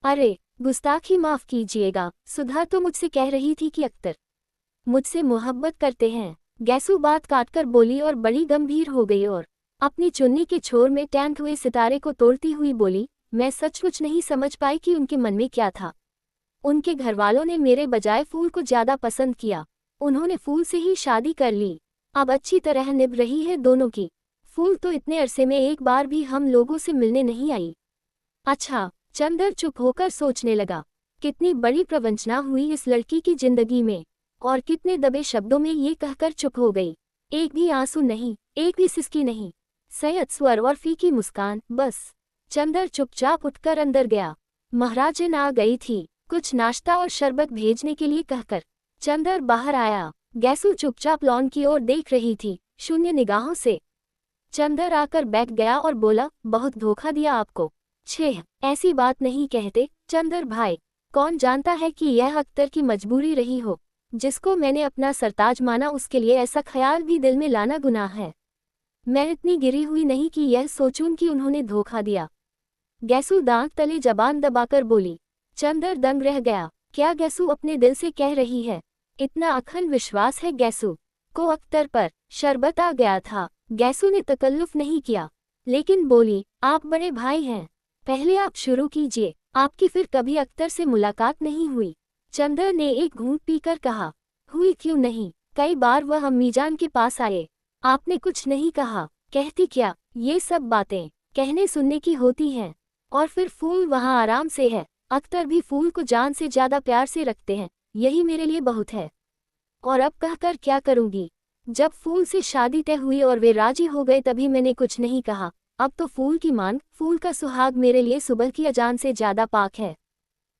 A: अरे गुस्ताखी माफ कीजिएगा, सुधा तो मुझसे कह रही थी कि अख्तर मुझसे मोहब्बत करते हैं। गैसू बात काटकर बोली और बड़ी गंभीर हो गई और अपनी चुन्नी के छोर में टैंक हुए सितारे को तोड़ती हुई बोली, मैं सचमुच नहीं समझ पाई कि उनके मन में क्या था। उनके घरवालों ने मेरे बजाय फूल को ज्यादा पसंद किया। उन्होंने फूल से ही शादी कर ली। अब अच्छी तरह निभ रही है दोनों की। फूल तो इतने अरसे में एक बार भी हम लोगों से मिलने नहीं आई। अच्छा। चंदर चुप होकर सोचने लगा। कितनी बड़ी प्रवंचना हुई इस लड़की की जिंदगी में, और कितने दबे शब्दों में ये कहकर चुप हो गई। एक भी आंसू नहीं, एक भी सिसकी नहीं, संयत स्वर और फीकी मुस्कान, बस। चंदर चुपचाप उठकर अंदर गया। महाराजन आ गई थी, कुछ नाश्ता और शरबत भेजने के लिए कहकर। चंदर बाहर आया। गैसू चुपचाप लॉन की ओर देख रही थी, शून्य निगाहों से। चंदर आकर बैठ गया और बोला, बहुत धोखा दिया आपको। छह, ऐसी बात नहीं कहते चंदर भाई। कौन जानता है कि यह अख्तर की मजबूरी रही हो। जिसको मैंने अपना सरताज माना उसके लिए ऐसा ख्याल भी दिल में लाना गुनाह है। मैं इतनी गिरी हुई नहीं कि यह सोचूं कि उन्होंने धोखा दिया। गैसू दांत तले जबान दबाकर बोली। चंदर दंग रह गया। क्या गैसू अपने दिल से कह रही है? इतना अखंड विश्वास है गैसू को अख्तर पर। शरबत आ गया था। गैसू ने तकल्लुफ नहीं किया, लेकिन बोली, आप बड़े भाई हैं, पहले आप शुरू कीजिए। आपकी फिर कभी अख्तर से मुलाकात नहीं हुई? चंदर ने एक घूंट पीकर कहा। हुई क्यों नहीं, कई बार वह अम्मीजान के पास आए। आपने कुछ नहीं कहा। कहती क्या? ये सब बातें कहने सुनने की होती हैं। और फिर फूल वहाँ आराम से है। अख्तर भी फूल को जान से ज्यादा प्यार से रखते हैं, यही मेरे लिए बहुत है। और अब कहकर क्या करूँगी? जब फूल से शादी तय हुई और वे राजी हो गए तभी मैंने कुछ नहीं कहा। अब तो फूल की मांग, फूल का सुहाग मेरे लिए सुबह की अजान से ज्यादा पाक है।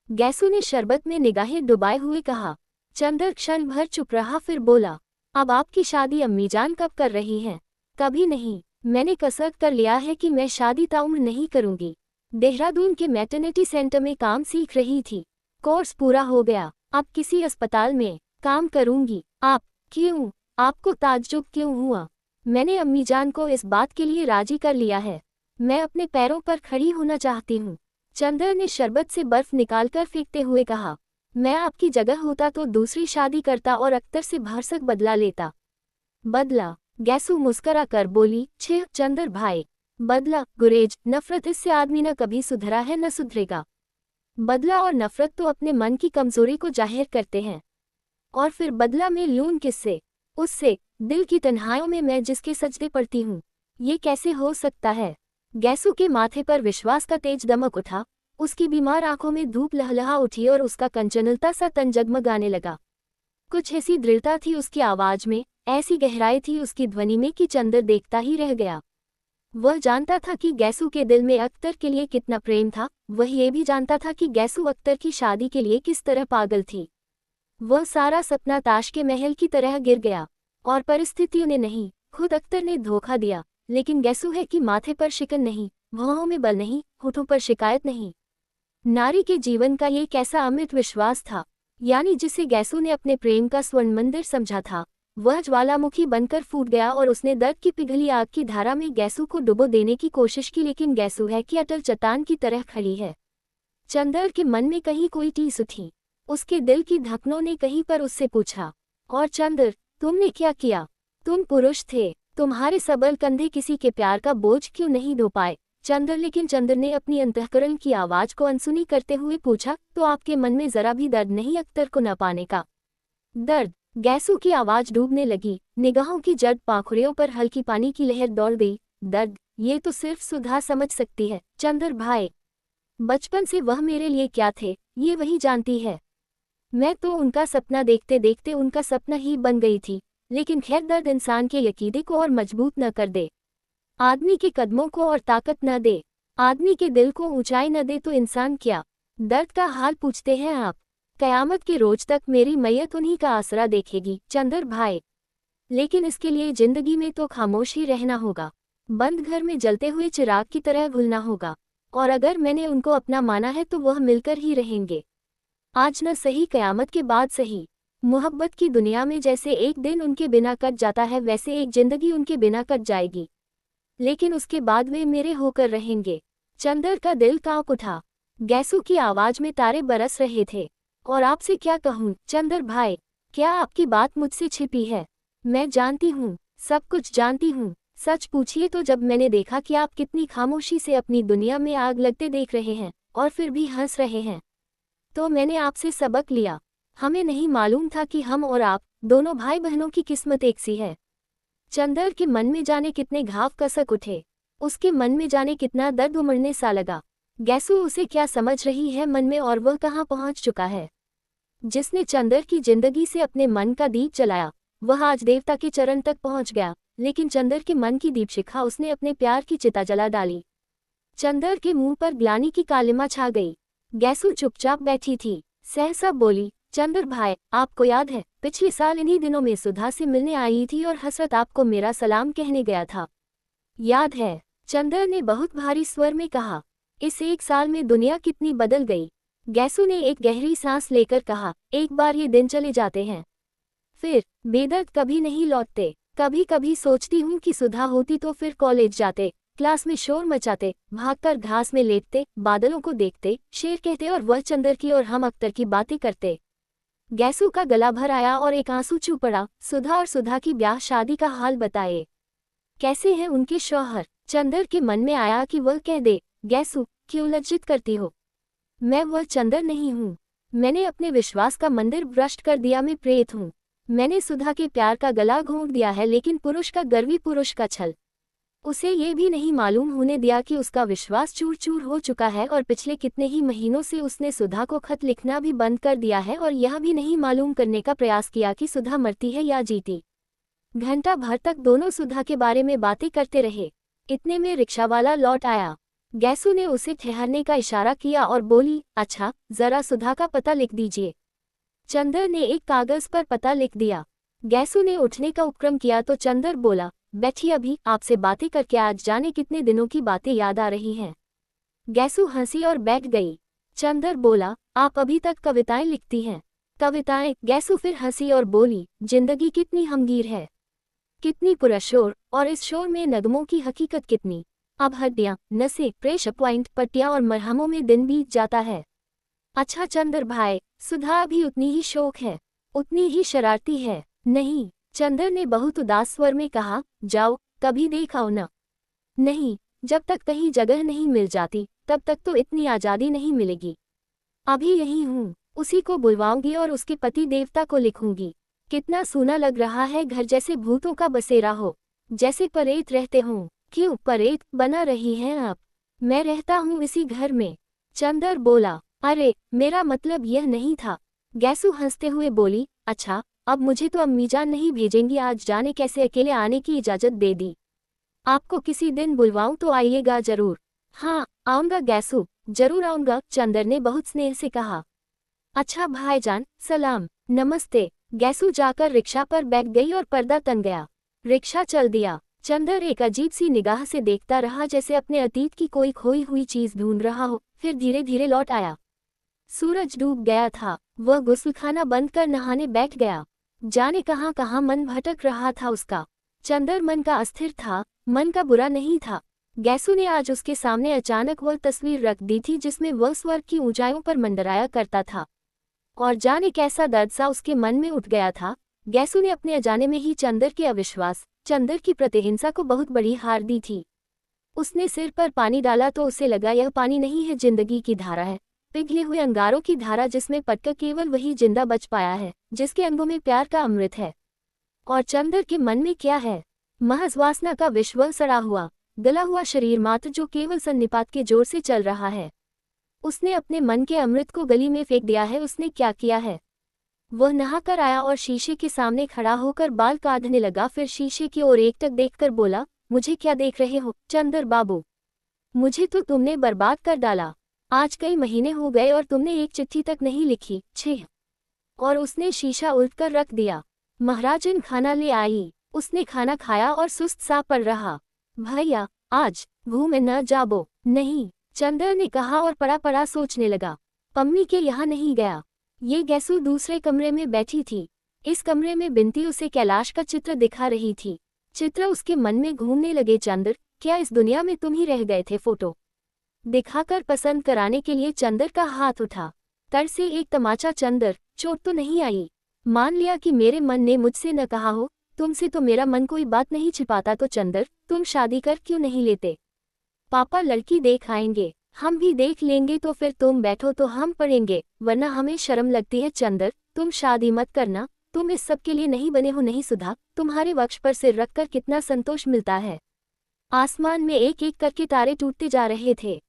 A: गैसू ने शरबत में निगाहें डुबाए हुए कहा। चंदर क्षण भर चुप रहा, फिर बोला, अब आपकी शादी अम्मीजान कब कर रही हैं? कभी नहीं। मैंने कसरत कर लिया है कि मैं शादी ताउम्र नहीं करूंगी। देहरादून के मैटरनिटी सेंटर में काम सीख रही थी। कोर्स पूरा हो गया, अब किसी अस्पताल में काम करूंगी। आप? क्यों? आपको ताज्जुब क्यों हुआ? मैंने अम्मीजान को इस बात के लिए राजी कर लिया है। मैं अपने पैरों पर खड़ी होना चाहती हूँ। चंदर ने शरबत से बर्फ निकालकर फेंकते हुए कहा, मैं आपकी जगह होता तो दूसरी शादी करता और अख्तर से भरसक बदला लेता। बदला? गैसू मुस्करा कर बोली, छह चंदर भाई, बदला, गुरेज, नफरत, इससे आदमी न कभी सुधरा है न सुधरेगा। बदला और नफरत तो अपने मन की कमजोरी को जाहिर करते हैं। और फिर बदला में लून किससे? उससे, दिल की तन्हाइयों में मैं जिसके सजदे पड़ती हूँ। ये कैसे हो सकता है? गैसू के माथे पर विश्वास का तेज दमक उठा। उसकी बीमार आंखों में धूप लहलहा उठी और उसका कंचनलता सा तन जगमगाने लगा। कुछ ऐसी दृढ़ता थी उसकी आवाज में, ऐसी गहराई थी उसकी ध्वनि में कि चंदर देखता ही रह गया। वह जानता था कि गैसू के दिल में अख्तर के लिए कितना प्रेम था। वह ये भी जानता था कि गैसू अख्तर की शादी के लिए किस तरह पागल थी। वह सारा सपना ताश के महल की तरह गिर गया, और परिस्थितियों ने नहीं, खुद अख्तर ने धोखा दिया। लेकिन गैसू है कि माथे पर शिकन नहीं, भौहों में बल नहीं, होठों पर शिकायत नहीं। नारी के जीवन का ये कैसा अमृत विश्वास था, यानी जिसे गैसू ने अपने प्रेम का स्वर्ण मंदिर समझा था, वह ज्वालामुखी बनकर फूट गया और उसने दर्द की पिघली आग की धारा में गैसू को डुबो देने की कोशिश की। लेकिन गैसू है कि अटल चट्टान की तरह खड़ी है। चंदर के मन में कहीं कोई टीस उठी। उसके दिल की धड़कनों ने कहीं पर उससे पूछा, और चंदर, तुमने क्या किया? तुम पुरुष थे, तुम्हारे सबल कंधे किसी के प्यार का बोझ क्यों नहीं ढो पाए? चंदर लेकिन चंदर ने अपनी अंतःकरण की आवाज को अनसुनी करते हुए पूछा, तो आपके मन में जरा भी दर्द नहीं अख्तर को न पाने का? दर्द? गैसू की आवाज डूबने लगी, निगाहों की जड़ पाखुड़ियों पर हल्की पानी की लहर दौड़ गई। दर्द? ये तो सिर्फ सुधा समझ सकती है चंदर भाई। बचपन से वह मेरे लिए क्या थे, ये वही जानती है। मैं तो उनका सपना देखते देखते उनका सपना ही बन गई थी। लेकिन खैर, दर्द इंसान के यकीदे को और मजबूत न कर दे, आदमी के कदमों को और ताकत न दे, आदमी के दिल को ऊंचाई न दे तो इंसान क्या? दर्द का हाल पूछते हैं आप? कयामत के रोज तक मेरी मैयत उन्हीं का आसरा देखेगी चंदर भाई। लेकिन इसके लिए जिंदगी में तो खामोश ही रहना होगा, बंद घर में जलते हुए चिराग की तरह घुलना होगा। और अगर मैंने उनको अपना माना है तो वह मिलकर ही रहेंगे। आज न सही, कयामत के बाद सही। मोहब्बत की दुनिया में जैसे एक दिन उनके बिना कट जाता है, वैसे एक जिंदगी उनके बिना कट जाएगी। लेकिन उसके बाद वे मेरे होकर रहेंगे। चंदर का दिल कांप उठा। गैसू की आवाज में तारे बरस रहे थे। और आपसे क्या कहूँ चंदर भाई, क्या आपकी बात मुझसे छिपी है? मैं जानती हूँ, सब कुछ जानती हूँ। सच पूछिए तो जब मैंने देखा कि आप कितनी खामोशी से अपनी दुनिया में आग लगते देख रहे हैं और फिर भी हंस रहे हैं, तो मैंने आपसे सबक लिया। हमें नहीं मालूम था कि हम और आप दोनों भाई बहनों की किस्मत एक सी है। चंदर के मन में जाने कितने घाव कसक उठे, उसके मन में जाने कितना दर्द उमड़ने सा लगा। गैसू उसे क्या समझ रही है मन में, और वह कहाँ पहुँच चुका है। जिसने चंदर की जिंदगी से अपने मन का दीप जलाया, वह आज देवता के चरण तक पहुँच गया। लेकिन चंदर के मन की दीपशिखा उसने अपने प्यार की चिता जला डाली। चंदर के मुंह पर ग्लानि की कालिमा छा गई। गैसू चुपचाप बैठी थी, सहसा बोली, चंदर भाई, आपको याद है पिछले साल इन्हीं दिनों में सुधा से मिलने आई थी और हसरत आपको मेरा सलाम कहने गया था? याद है? चंदर ने बहुत भारी स्वर में कहा। इस एक साल में दुनिया कितनी बदल गई। गैसू ने एक गहरी सांस लेकर कहा, एक बार ये दिन चले जाते हैं, फिर बेदर्द कभी नहीं लौटते। कभी कभी सोचती हूँ कि सुधा होती तो फिर कॉलेज जाते, क्लास में शोर मचाते, भागकर घास में लेटते, बादलों को देखते, शेर कहते और वह चंदर की और हम अख्तर की बातें करते। गैसू का गला भर आया और एक आंसू चू पड़ा। सुधा और सुधा की ब्याह शादी का हाल बताए, कैसे हैं उनके शौहर? चंदर के मन में आया कि वह कह दे, गैसू क्यों लज्जित करती हो? मैं वह चंदर नहीं हूँ। मैंने अपने विश्वास का मंदिर भ्रष्ट कर दिया, मैं प्रेत हूँ। मैंने सुधा के प्यार का गला घोंट दिया है, लेकिन पुरुष का गर्वी पुरुष का छल, उसे ये भी नहीं मालूम होने दिया कि उसका विश्वास चूर चूर हो चुका है। और पिछले कितने ही महीनों से उसने सुधा को खत लिखना भी बंद कर दिया है और यह भी नहीं मालूम करने का प्रयास किया कि सुधा मरती है या जीती। घंटा भर तक दोनों सुधा के बारे में बातें करते रहे। इतने में रिक्शावाला लौट आया। गैसू ने उसे ठहरने का इशारा किया और बोली, अच्छा जरा सुधा का पता लिख दीजिए। चंदर ने एक कागज पर पता लिख दिया। गैसू ने उठने का उपक्रम किया तो चंदर बोला, बैठिए, अभी आपसे बातें करके आज जाने कितने दिनों की बातें याद आ रही हैं। गैसू हंसी और बैठ गई। चंदर बोला, आप अभी तक कविताएं लिखती हैं? कविताएं? गैसू फिर हंसी और बोली, जिंदगी कितनी हमगीर है, कितनी पुरशोर, और इस शोर में नगमों की हकीकत कितनी। अब हड्डियां, नसें, प्रेशर पॉइंट, पट्टियां और मरहमों में दिन बीत जाता है। अच्छा चंदर भाई, सुधा भी उतनी ही शौक है, उतनी ही शरारती है? नहीं, चंदर ने बहुत उदास स्वर में कहा, जाओ कभी देख आओ ना। नहीं, जब तक कहीं जगह नहीं मिल जाती तब तक तो इतनी आज़ादी नहीं मिलेगी। अभी यही हूँ, उसी को बुलवाऊंगी और उसके पति देवता को लिखूंगी। कितना सूना लग रहा है घर, जैसे भूतों का बसेरा हो, जैसे परेत रहते हों। क्यों परेत बना रही हैं आप? मैं रहता हूँ इसी घर में। चंदर बोला, अरे मेरा मतलब यह नहीं था। गैसू हंसते हुए बोली, अच्छा अब मुझे तो अम्मीजान नहीं भेजेंगी, आज जाने कैसे अकेले आने की इजाज़त दे दी। आपको किसी दिन बुलवाऊं तो आइएगा जरूर। हाँ आऊँगा गैसू, जरूर आऊँगा, चंदर ने बहुत स्नेह से कहा। अच्छा भाईजान, सलाम, नमस्ते। गैसू जाकर रिक्शा पर बैठ गई और पर्दा तन गया। रिक्शा चल दिया। चंदर एक अजीब सी निगाह से देखता रहा, जैसे अपने अतीत की कोई खोई हुई चीज ढूंढ रहा हो। फिर धीरे धीरे लौट आया। सूरज डूब गया था। वह गुस्लखाना बंद कर नहाने बैठ गया। जाने कहाँ कहाँ मन भटक रहा था उसका। चंदर मन का अस्थिर था, मन का बुरा नहीं था। गैसू ने आज उसके सामने अचानक वह तस्वीर रख दी थी जिसमें वह स्वर्ग की ऊंचाइयों पर मंडराया करता था, और जाने कैसा दर्द सा उसके मन में उठ गया था। गैसू ने अपने अजाने में ही चंदर के अविश्वास, चंदर की प्रतिहिंसा को बहुत बड़ी हार दी थी। उसने सिर पर पानी डाला तो उसे लगा यह पानी नहीं है, जिंदगी की धारा है, पिघले हुए अंगारों की धारा जिसमें पटकर केवल वही जिंदा बच पाया है जिसके अंगों में प्यार का अमृत है। और चंदर के मन में क्या है? महज वासना का विश्व सड़ा हुआ, गला हुआ शरीर मात्र जो केवल सन्निपात के जोर से चल रहा है। उसने अपने मन के अमृत को गली में फेंक दिया है। उसने क्या किया है? वह नहाकर आया और शीशे के सामने खड़ा होकर बाल काटने लगा। फिर शीशे की ओर एकटक देखकर बोला, मुझे क्या देख रहे हो चंदर बाबू? मुझे तो तुमने बर्बाद कर डाला। आज कई महीने हो गए और तुमने एक चिट्ठी तक नहीं लिखी। छः। और उसने शीशा उल्टकर रख दिया। महाराजन खाना ले आई। उसने खाना खाया और सुस्त सा पड़ रहा। भैया, आज घूमे न जाबो? नहीं, चंदर ने कहा और पड़ा पड़ा सोचने लगा। पम्मी के यहाँ नहीं गया। ये गैसू दूसरे कमरे में बैठी थी। इस कमरे में बिनती उसे कैलाश का चित्र दिखा रही थी। चित्र उसके मन में घूमने लगे। चंदर, क्या इस दुनिया में तुम ही रह गए थे? फोटो दिखाकर पसंद कराने के लिए चंदर का हाथ उठा। तर से एक तमाचा। चंदर, चोट तो नहीं आई? मान लिया कि मेरे मन ने मुझसे न कहा हो, तुमसे तो मेरा मन कोई बात नहीं छिपाता। तो चंदर, तुम शादी कर क्यों नहीं लेते? पापा लड़की देख आएंगे, हम भी देख लेंगे, तो फिर तुम बैठो तो हम पढ़ेंगे, वरना हमें शर्म लगती है। चंदर, तुम शादी मत करना, तुम इस सब के लिए नहीं बने हो। नहीं सुधा, तुम्हारे वक्ष पर सिर रखकर कितना संतोष मिलता है। आसमान में एक एक करके तारे टूटते जा रहे थे।